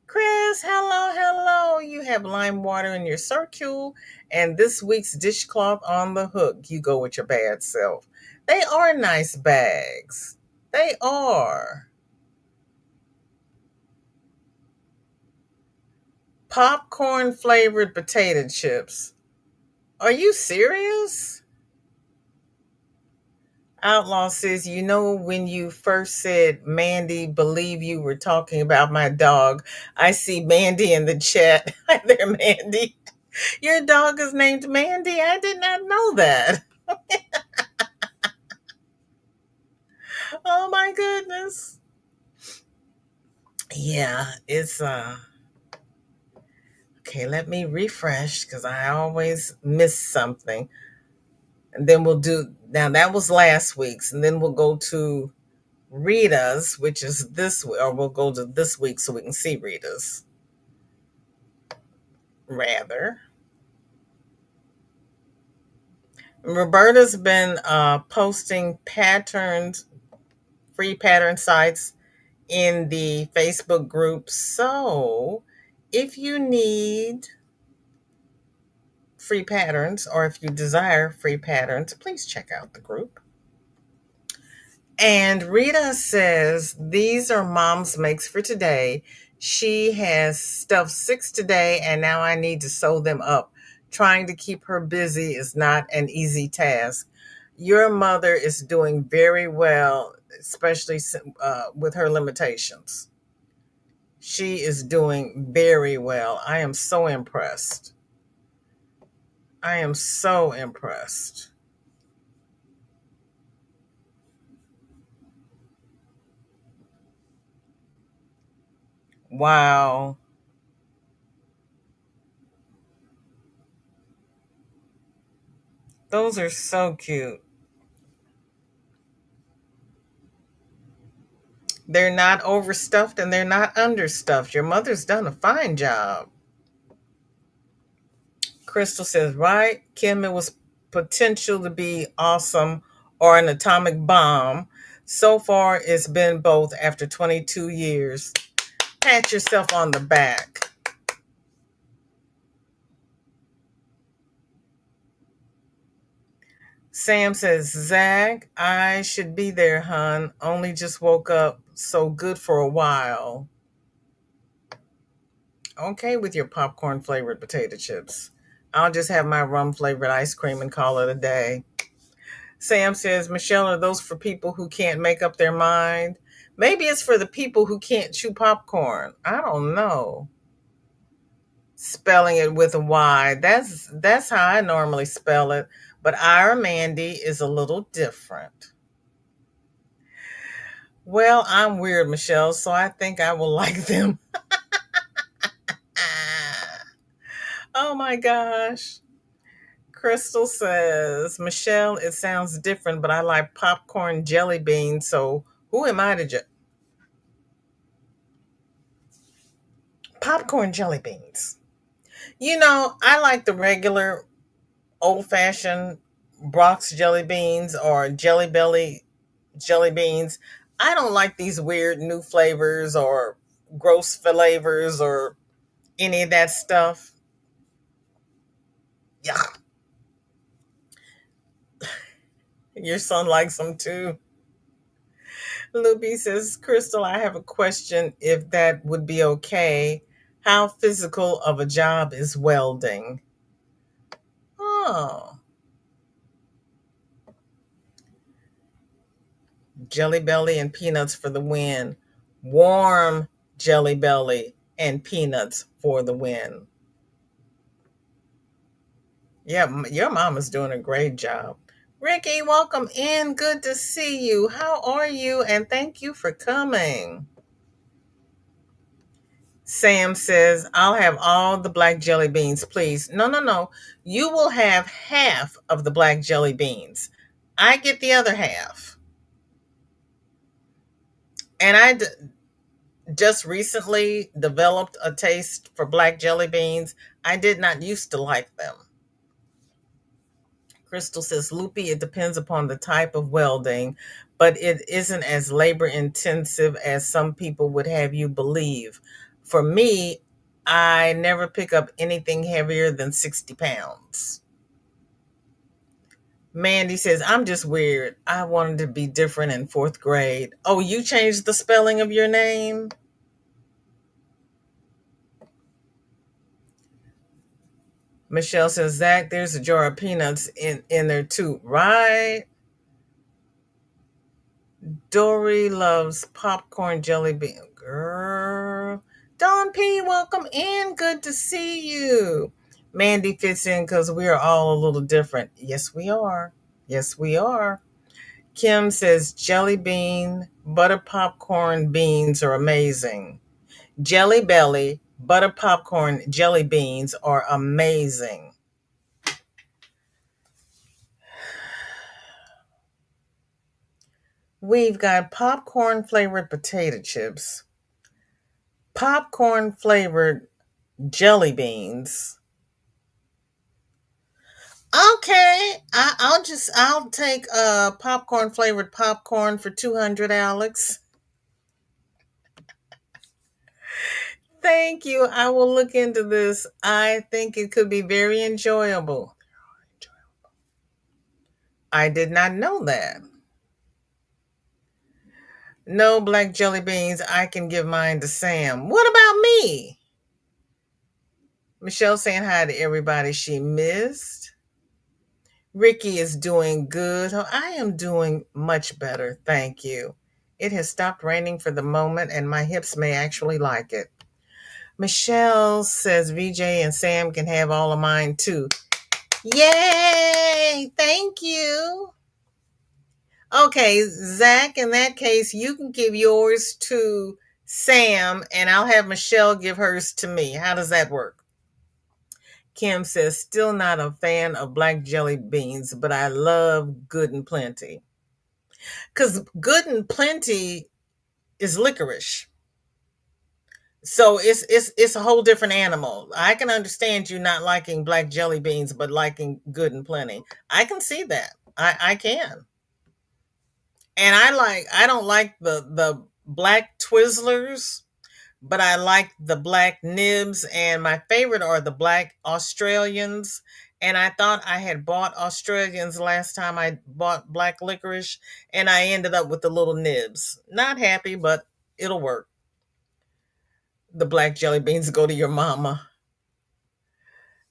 Chris, hello, hello. You have lime water in your circle and this week's dishcloth on the hook. You go with your bad self. They are nice bags. They are. Popcorn flavored potato chips. Are you serious? Outlaw says, you know, when you first said Mandy, believe you were talking about my dog. I see Mandy in the chat. Hi there, Mandy. Your dog is named Mandy. I did not know that. Oh my goodness. Yeah, it's okay, let me refresh because I always miss something. And then we'll do now that was last week's, and then we'll go to Rita's, which is this week, or we'll go to this week so we can see Rita's. Rather. Roberta's been posting patterns, free pattern sites in the Facebook group. So if you need free patterns or if you desire free patterns, please check out the group. And Rita says, these are mom's makes for today. She has stuffed 6 today, and now I need to sew them up. Trying to keep her busy is not an easy task. Your mother is doing very well, especially with her limitations. She is doing very well. I am so impressed. I am so impressed. Wow. Those are so cute. They're not overstuffed and they're not understuffed. Your mother's done a fine job. Crystal says, right? Kim, it was potential to be awesome or an atomic bomb. So far, it's been both after 22 years. Pat yourself on the back. Sam says, Zach, I should be there, hon. Only just woke up. So good for a while. Okay with your popcorn flavored potato chips. I'll just have my rum flavored ice cream and call it a day. Sam says, Michelle, are those for people who can't make up their mind? Maybe it's for the people who can't chew popcorn. I don't know. Spelling it with a Y. That's how I normally spell it. But Ira Mandy is a little different. Well, I'm weird, Michelle, so I think I will like them. Oh my gosh. Crystal says, Michelle, it sounds different, but I like popcorn jelly beans. So who am I to judge? Popcorn jelly beans. You know, I like the regular old fashioned Brock's jelly beans or Jelly Belly jelly beans. I don't like these weird new flavors or gross flavors or any of that stuff. Yeah, your son likes them too. Luby says, Crystal, I have a question if that would be okay. How physical of a job is welding? Oh, Jelly Belly and peanuts for the win. Warm Jelly Belly and peanuts for the win. Yeah, your mom is doing a great job. Ricky, welcome in. Good to see you. How are you? And thank you for coming. Sam says, I'll have all the black jelly beans, please. No, no, no. You will have half of the black jelly beans. I get the other half. And just recently developed a taste for black jelly beans. I did not used to like them. Crystal says, Loopy, it depends upon the type of welding, but it isn't as labor intensive as some people would have you believe. For me, I never pick up anything heavier than 60 pounds. Mandy says, I'm just weird. I wanted to be different in fourth grade. Oh, you changed the spelling of your name? Michelle says, Zach, there's a jar of peanuts in there too. Right? Dory loves popcorn jelly bean. Girl. Don P, welcome in. Good to see you. Mandy fits in because we are all a little different. Yes, we are. Yes, we are. Kim says jelly bean, butter popcorn beans are amazing. Jelly Belly, butter popcorn jelly beans are amazing. We've got popcorn flavored potato chips, popcorn flavored jelly beans. Okay, I'll take popcorn flavored popcorn for 200, Alex. Thank you. I will look into this. I think it could be very enjoyable. I did not know that. No black jelly beans. I can give mine to Sam. What about me? Michelle saying hi to everybody she missed. Ricky is doing good. Oh, I am doing much better. Thank you. It has stopped raining for the moment, and my hips may actually like it. Michelle says VJ and Sam can have all of mine too. Yay! Thank you. Okay, Zach, in that case, you can give yours to Sam, and I'll have Michelle give hers to me. How does that work? Kim says, still not a fan of black jelly beans, but I love Good and Plenty. Because Good and Plenty is licorice. So it's a whole different animal. I can understand you not liking black jelly beans, but liking Good and Plenty. I can see that. I can. And I don't like the black Twizzlers, but I like the black nibs, and my favorite are the black Australians. And I thought I had bought Australians last time I bought black licorice, and I ended up with the little nibs. Not happy, but it'll work. The black jelly beans go to your mama.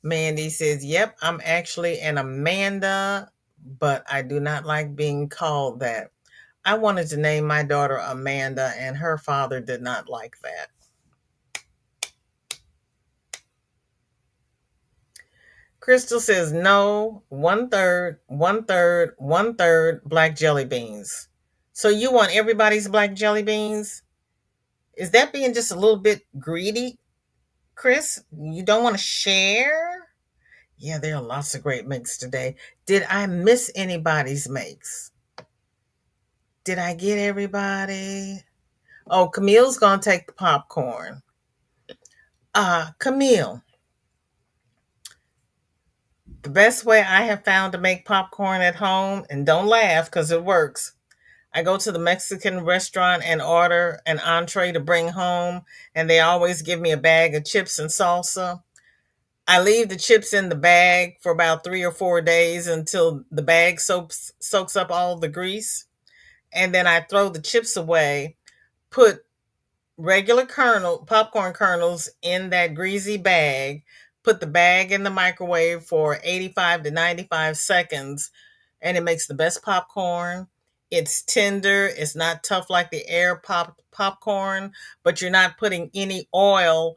Mandy says, Yep, I'm actually an Amanda, but I do not like being called that. I wanted to name my daughter Amanda, and her father did not like that. Crystal says, No, one third, one third, one third black jelly beans. So you want everybody's black jelly beans? Is that being just a little bit greedy, Chris? You don't want to share? Yeah, there are lots of great makes today. Did I miss anybody's makes? Did I get everybody? Oh, Camille's going to take the popcorn. Camille, the best way I have found to make popcorn at home, and don't laugh because it works, I go to the Mexican restaurant and order an entree to bring home, and they always give me a bag of chips and salsa. I leave the chips in the bag for about 3 or 4 days until the bag soaks up all the grease. And then I throw the chips away, put popcorn kernels in that greasy bag, put the bag in the microwave for 85 to 95 seconds, and it makes the best popcorn. It's tender, it's not tough like the air popcorn, but you're not putting any oil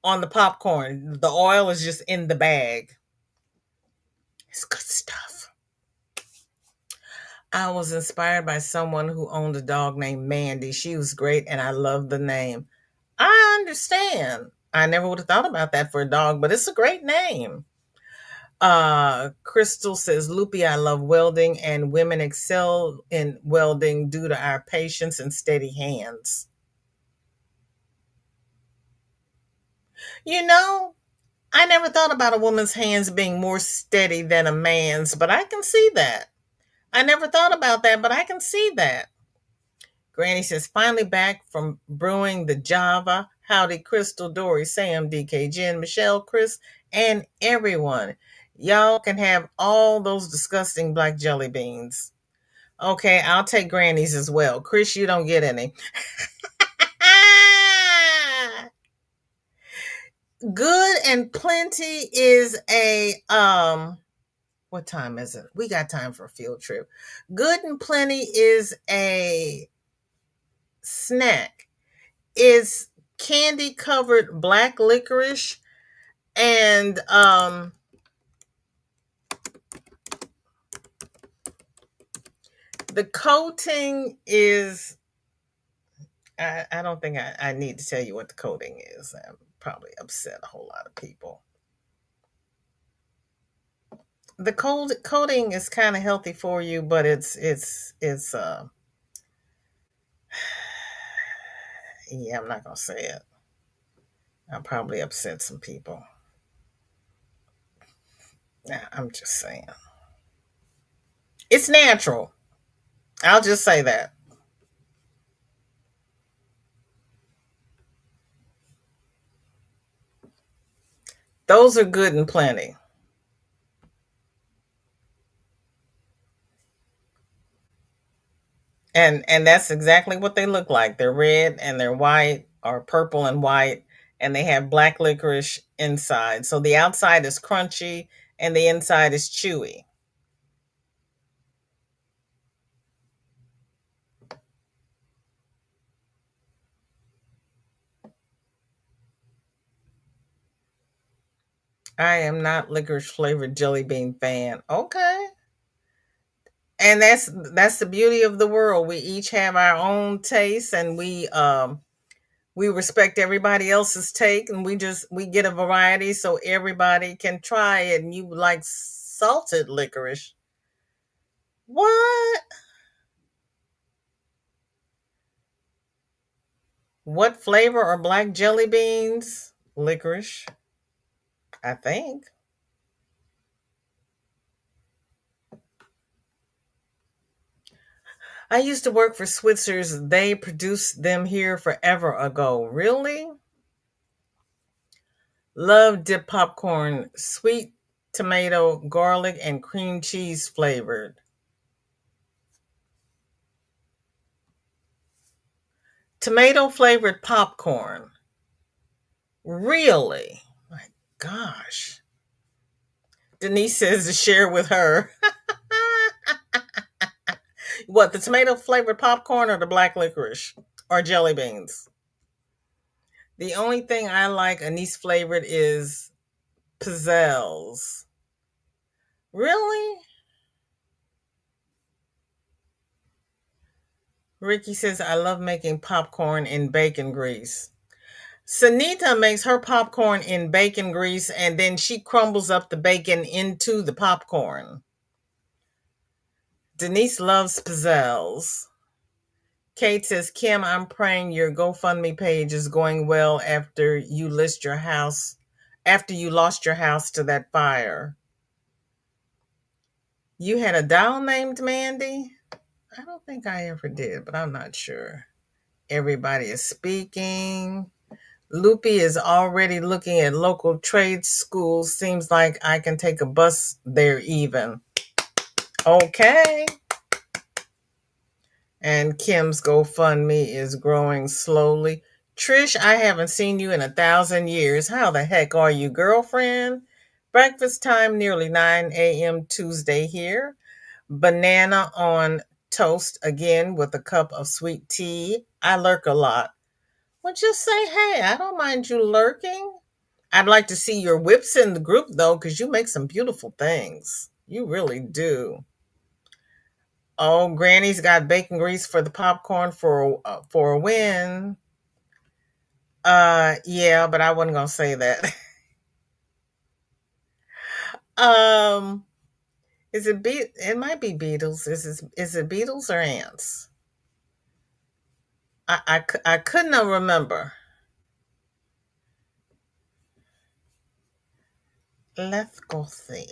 on the popcorn. The oil is just in the bag. It's good stuff. I was inspired by someone who owned a dog named Mandy. She was great, and I love the name. I understand. I never would have thought about that for a dog, but it's a great name. Crystal says, Loopy, I love welding, and women excel in welding due to our patience and steady hands. You know, I never thought about a woman's hands being more steady than a man's, but I can see that. I never thought about that, but I can see that. Granny says, finally back from brewing the Java. Howdy, Crystal, Dory, Sam, DK, Jen, Michelle, Chris, and everyone. Y'all can have all those disgusting black jelly beans. Okay, I'll take Granny's as well. Chris, you don't get any. Good and Plenty is what time is it? We got time for a field trip. Good and Plenty is a snack. Is candy covered black licorice, and the coating is, I don't think I need to tell you what the coating is. I'm probably upset a whole lot of people. The coating is kind of healthy for you, but it's yeah, I'm not gonna say it. I'll probably upset some people. Nah, I'm just saying. It's natural. I'll just say that. Those are good and plenty. And that's exactly what they look like. They're red and they're white, or purple and white, and they have black licorice inside. So the outside is crunchy and the inside is chewy. I am not licorice flavored jelly bean fan. Okay. And that's the beauty of the world. We each have our own tastes, and we respect everybody else's take, and we get a variety so everybody can try it. And you like salted licorice. What? What flavor are black jelly beans? Licorice, I think. I used to work for Switzer's. They produced them here forever ago. Really? Love dip popcorn, sweet tomato, garlic, and cream cheese flavored. Tomato flavored popcorn. Really? My gosh. Denise says to share with her. What, the tomato flavored popcorn or the black licorice? Or jelly beans? The only thing I like anise flavored is pizzelles. Really? Ricky says, I love making popcorn in bacon grease. Sanita makes her popcorn in bacon grease, and then she crumbles up the bacon into the popcorn. Denise loves pizzelles. Kate says, Kim, I'm praying your GoFundMe page is going well after you lost your house to that fire. You had a doll named Mandy? I don't think I ever did, but I'm not sure. Everybody is speaking. Loopy is already looking at local trade schools. Seems like I can take a bus there even. Okay. And Kim's GoFundMe is growing slowly. Trish, I haven't seen you in 1,000 years. How the heck are you, girlfriend? Breakfast time, nearly 9 a.m. Tuesday here. Banana on toast again with a cup of sweet tea. I lurk a lot. Well, just say, hey, I don't mind you lurking. I'd like to see your whips in the group, though, because you make some beautiful things. You really do. Oh, Granny's got bacon grease for the popcorn for a win. Yeah, but I wasn't gonna say that. um, is it It might be beetles. Is it beetles or ants? I couldn't remember. Let's go see.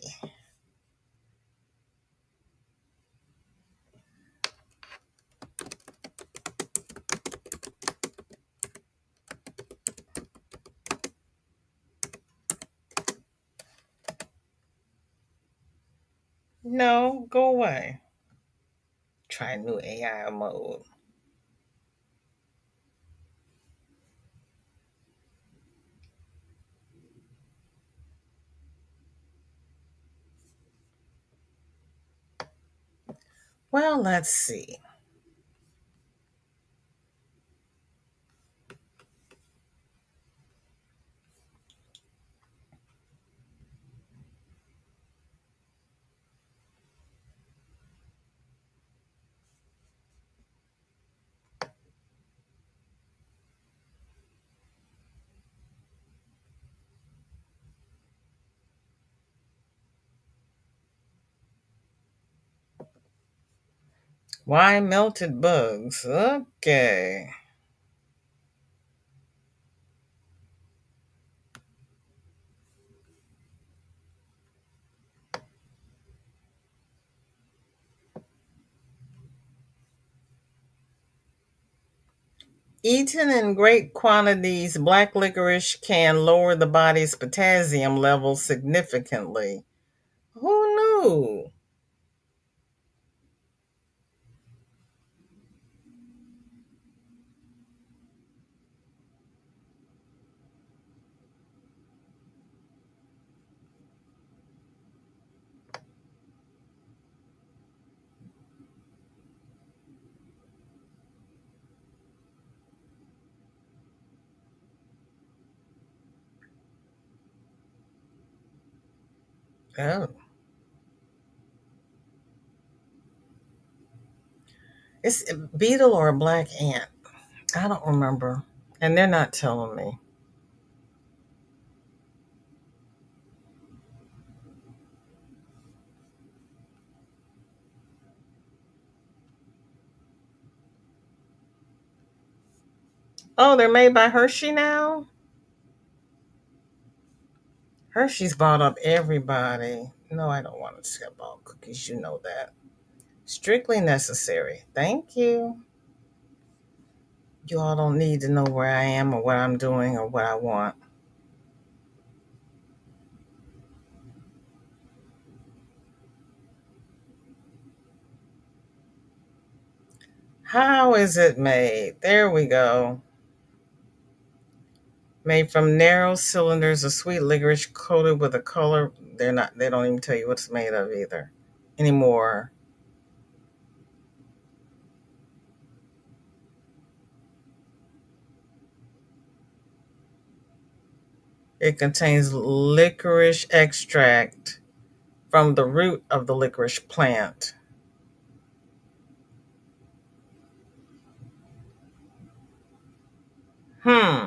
No, go away. Try new AI mode. Well, let's see. Why melted bugs? Okay. Eaten in great quantities, black licorice can lower the body's potassium levels significantly. Who knew? Oh, it's a beetle or a black ant. I don't remember. And they're not telling me. Oh, they're made by Hershey now? Hershey's bought up everybody. No, I don't want to skip all cookies. You know that. Strictly necessary. Thank you. You all don't need to know where I am or what I'm doing or what I want. How is it made? There we go. Made from narrow cylinders of sweet licorice coated with a color. They don't even tell you what it's made of either anymore. It contains licorice extract from the root of the licorice plant. Hmm.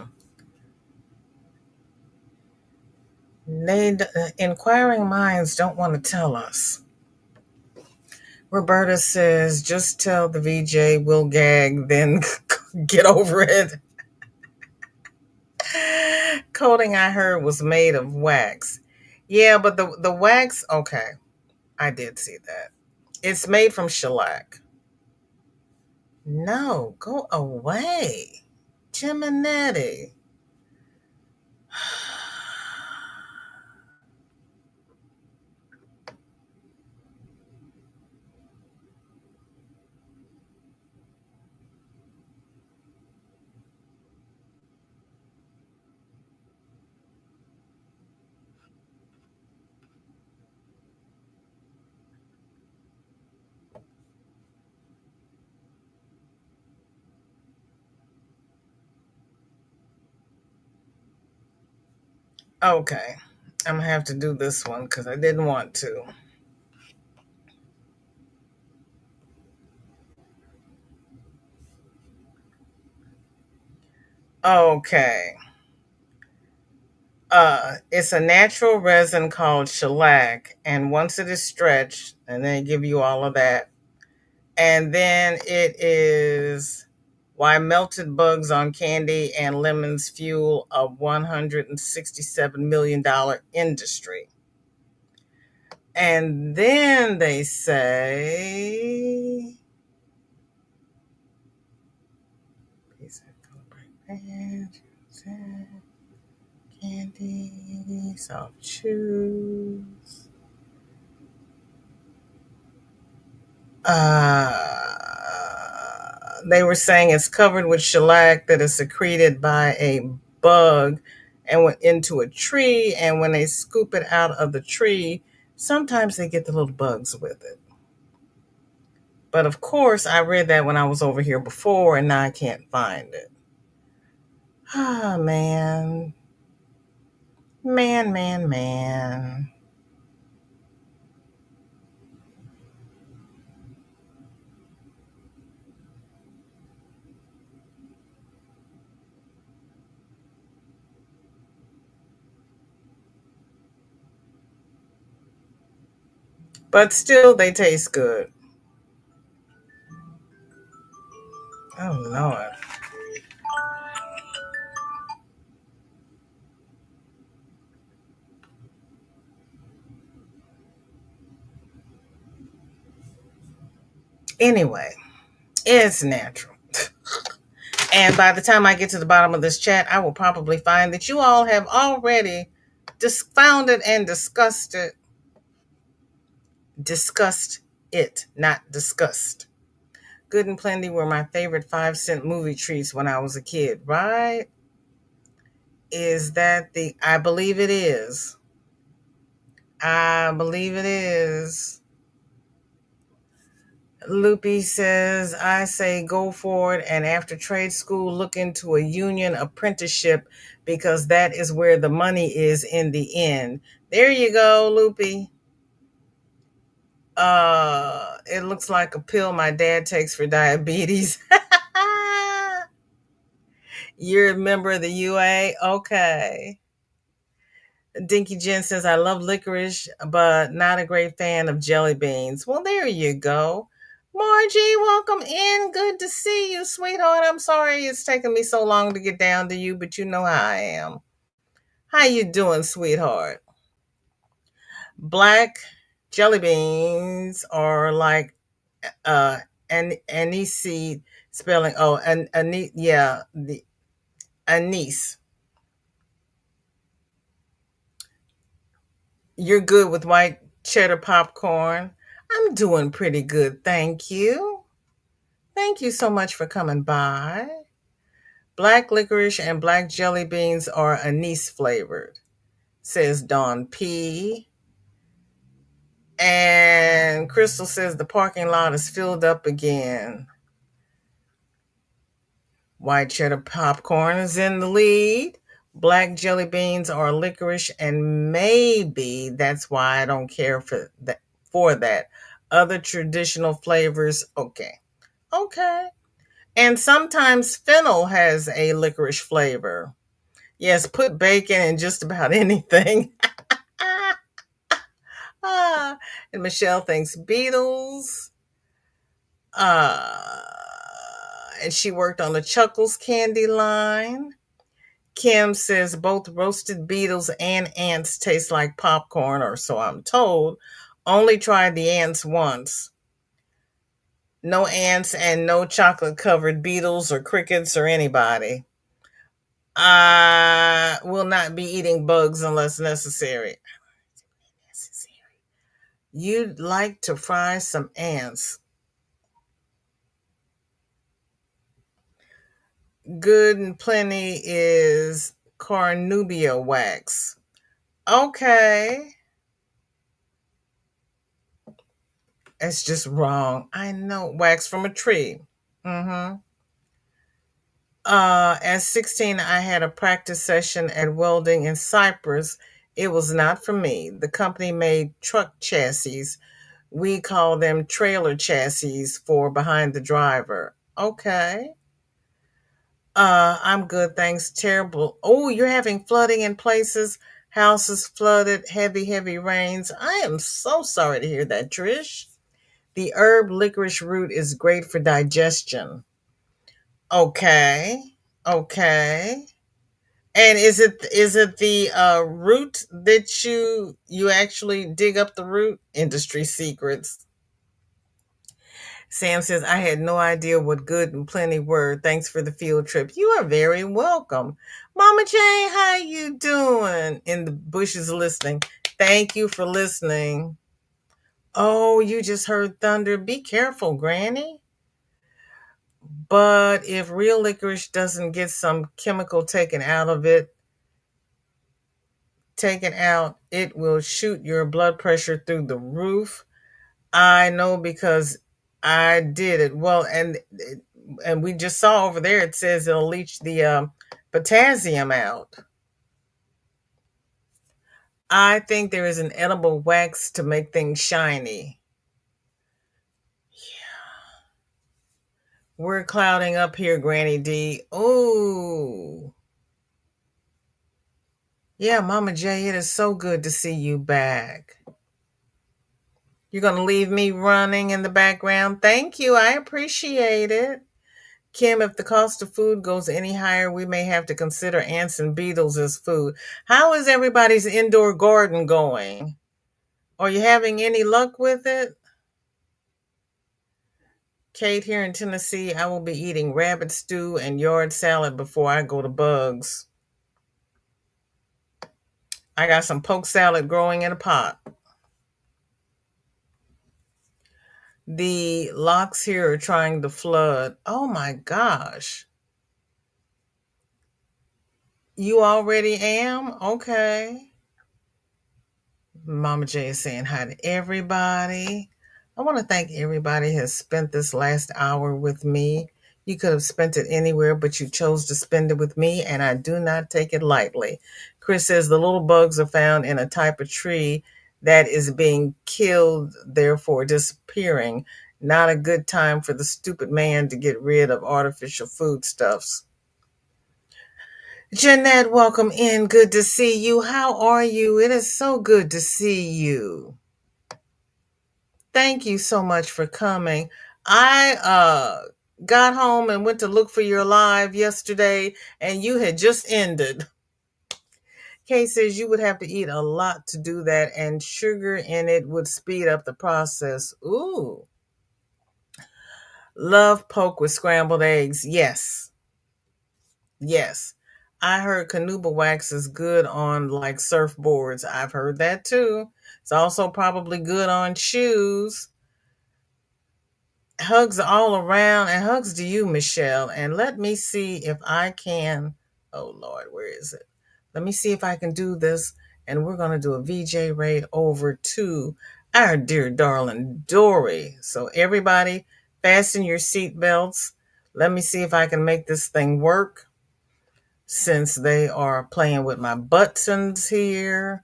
Inquiring minds don't want to tell us. Roberta says, just tell the VJ we'll gag, then get over it. Coating I heard was made of wax. Yeah, but the wax, okay, I did see that. It's made from shellac. No, go away. Geminetti. Okay. I'm going to have to do this one because I didn't want to. Okay. It's a natural resin called shellac, and once it is stretched, and they give you all of that, and then it is why melted bugs on candy and lemons fuel a $167 million industry. And then they say, candy, soft chews. They were saying it's covered with shellac that is secreted by a bug and went into a tree. And when they scoop it out of the tree, sometimes they get the little bugs with it. But of course, I read that when I was over here before, and now I can't find it. Ah, man. Man, man, man. But still, they taste good. Oh, Lord. Anyway, it's natural. And by the time I get to the bottom of this chat, I will probably find that you all have already found it and discussed it. Discussed it, not discussed. Good and Plenty were my favorite 5-cent movie treats when I was a kid, right? Is that I believe it is. I believe it is. Loopy says, I say go for it, and after trade school, look into a union apprenticeship because that is where the money is in the end. There you go, Loopy. It looks like a pill my dad takes for diabetes. You're a member of the UA? Okay. Dinky Jen says, I love licorice, but not a great fan of jelly beans. Well, there you go. Margie, welcome in. Good to see you, sweetheart. I'm sorry it's taken me so long to get down to you, but you know how I am. How you doing, sweetheart? Black jelly beans are like anise spelling. Oh, anise, yeah, the anise. You're good with white cheddar popcorn. I'm doing pretty good, thank you. Thank you so much for coming by. Black licorice and black jelly beans are anise flavored, says Dawn P. And Crystal says the parking lot is filled up again. White cheddar popcorn is in the lead. Black jelly beans are licorice, and maybe that's why I don't care for that. Other traditional flavors, okay. Okay. And sometimes fennel has a licorice flavor. Yes, put bacon in just about anything. And Michelle thinks Beatles. Uh, and she worked on the Chuckles candy line. Kim says both roasted beetles and ants taste like popcorn, or so I'm told. Only tried the ants once. No ants and no chocolate covered beetles or crickets or anybody. I will not be eating bugs unless necessary. You'd like to fry some ants. Good and plenty is carnubia wax. Okay. It's just wrong. I know. Wax from a tree. Mm-hmm. At 16, I had a practice session at welding in Cyprus. It was not for me. The company made truck chassis. We call them trailer chassis for behind the driver. Okay. I'm good, thanks. Terrible. Oh, you're having flooding in places, houses flooded, heavy, heavy rains. I am so sorry to hear that, Trish. The herb licorice root is great for digestion. Okay. Okay. And is it the root that you actually dig up the root? Industry secrets. Sam says, I had no idea what good and plenty were. Thanks for the field trip. You are very welcome. Mama Jane, how you doing? In the bushes listening. Thank you for listening. Oh, you just heard thunder. Be careful, Granny. But if real licorice doesn't get some chemical taken out, it will shoot your blood pressure through the roof. I know because I did it. Well, and we just saw over there it says it'll leach the potassium out. I think there is an edible wax to make things shiny. We're clouding up here, Granny D. Oh, yeah, Mama J, it is so good to see you back. You're going to leave me running in the background? Thank you. I appreciate it. Kim, if the cost of food goes any higher, we may have to consider ants and beetles as food. How is everybody's indoor garden going? Are you having any luck with it? Kate, here in Tennessee, I will be eating rabbit stew and yard salad before I go to bugs. I got some poke salad growing in a pot. The locks here are trying to flood. Oh my gosh. You already am? Okay. Mama J is saying hi to everybody. I want to thank everybody who has spent this last hour with me. You could have spent it anywhere, but you chose to spend it with me, and I do not take it lightly. Chris says the little bugs are found in a type of tree that is being killed, therefore disappearing. Not a good time for the stupid man to get rid of artificial foodstuffs. Jeanette, welcome in. Good to see you. How are you? It is so good to see you. Thank you so much for coming. I got home and went to look for your live yesterday, and you had just ended. Kay says you would have to eat a lot to do that, and sugar in it would speed up the process. Ooh. Love poke with scrambled eggs. Yes. Yes. I heard canuba wax is good on like surfboards. I've heard that too. It's also probably good on shoes. Hugs all around, and hugs to you, Michelle. And let me see if I can. Oh Lord, where is it? Let me see if I can do this. And we're going to do a VJ raid over to our dear darling Dory. So everybody, fasten your seatbelts. Let me see if I can make this thing work, since they are playing with my buttons here.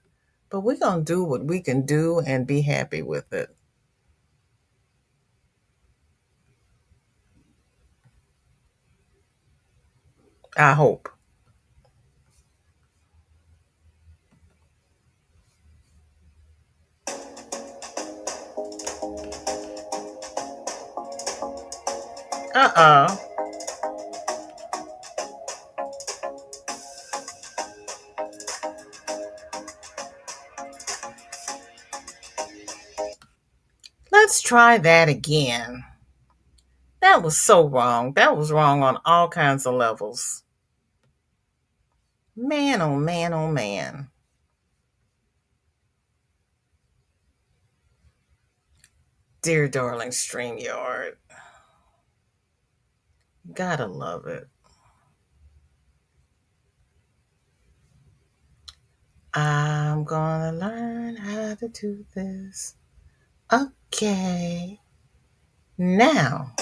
But we're going to do what we can do and be happy with it. I hope. Uh-uh. Let's try that again. That was so wrong. That was wrong on all kinds of levels. Man, oh man, oh man. Dear darling StreamYard. Gotta love it. I'm gonna learn how to do this. Okay. Now,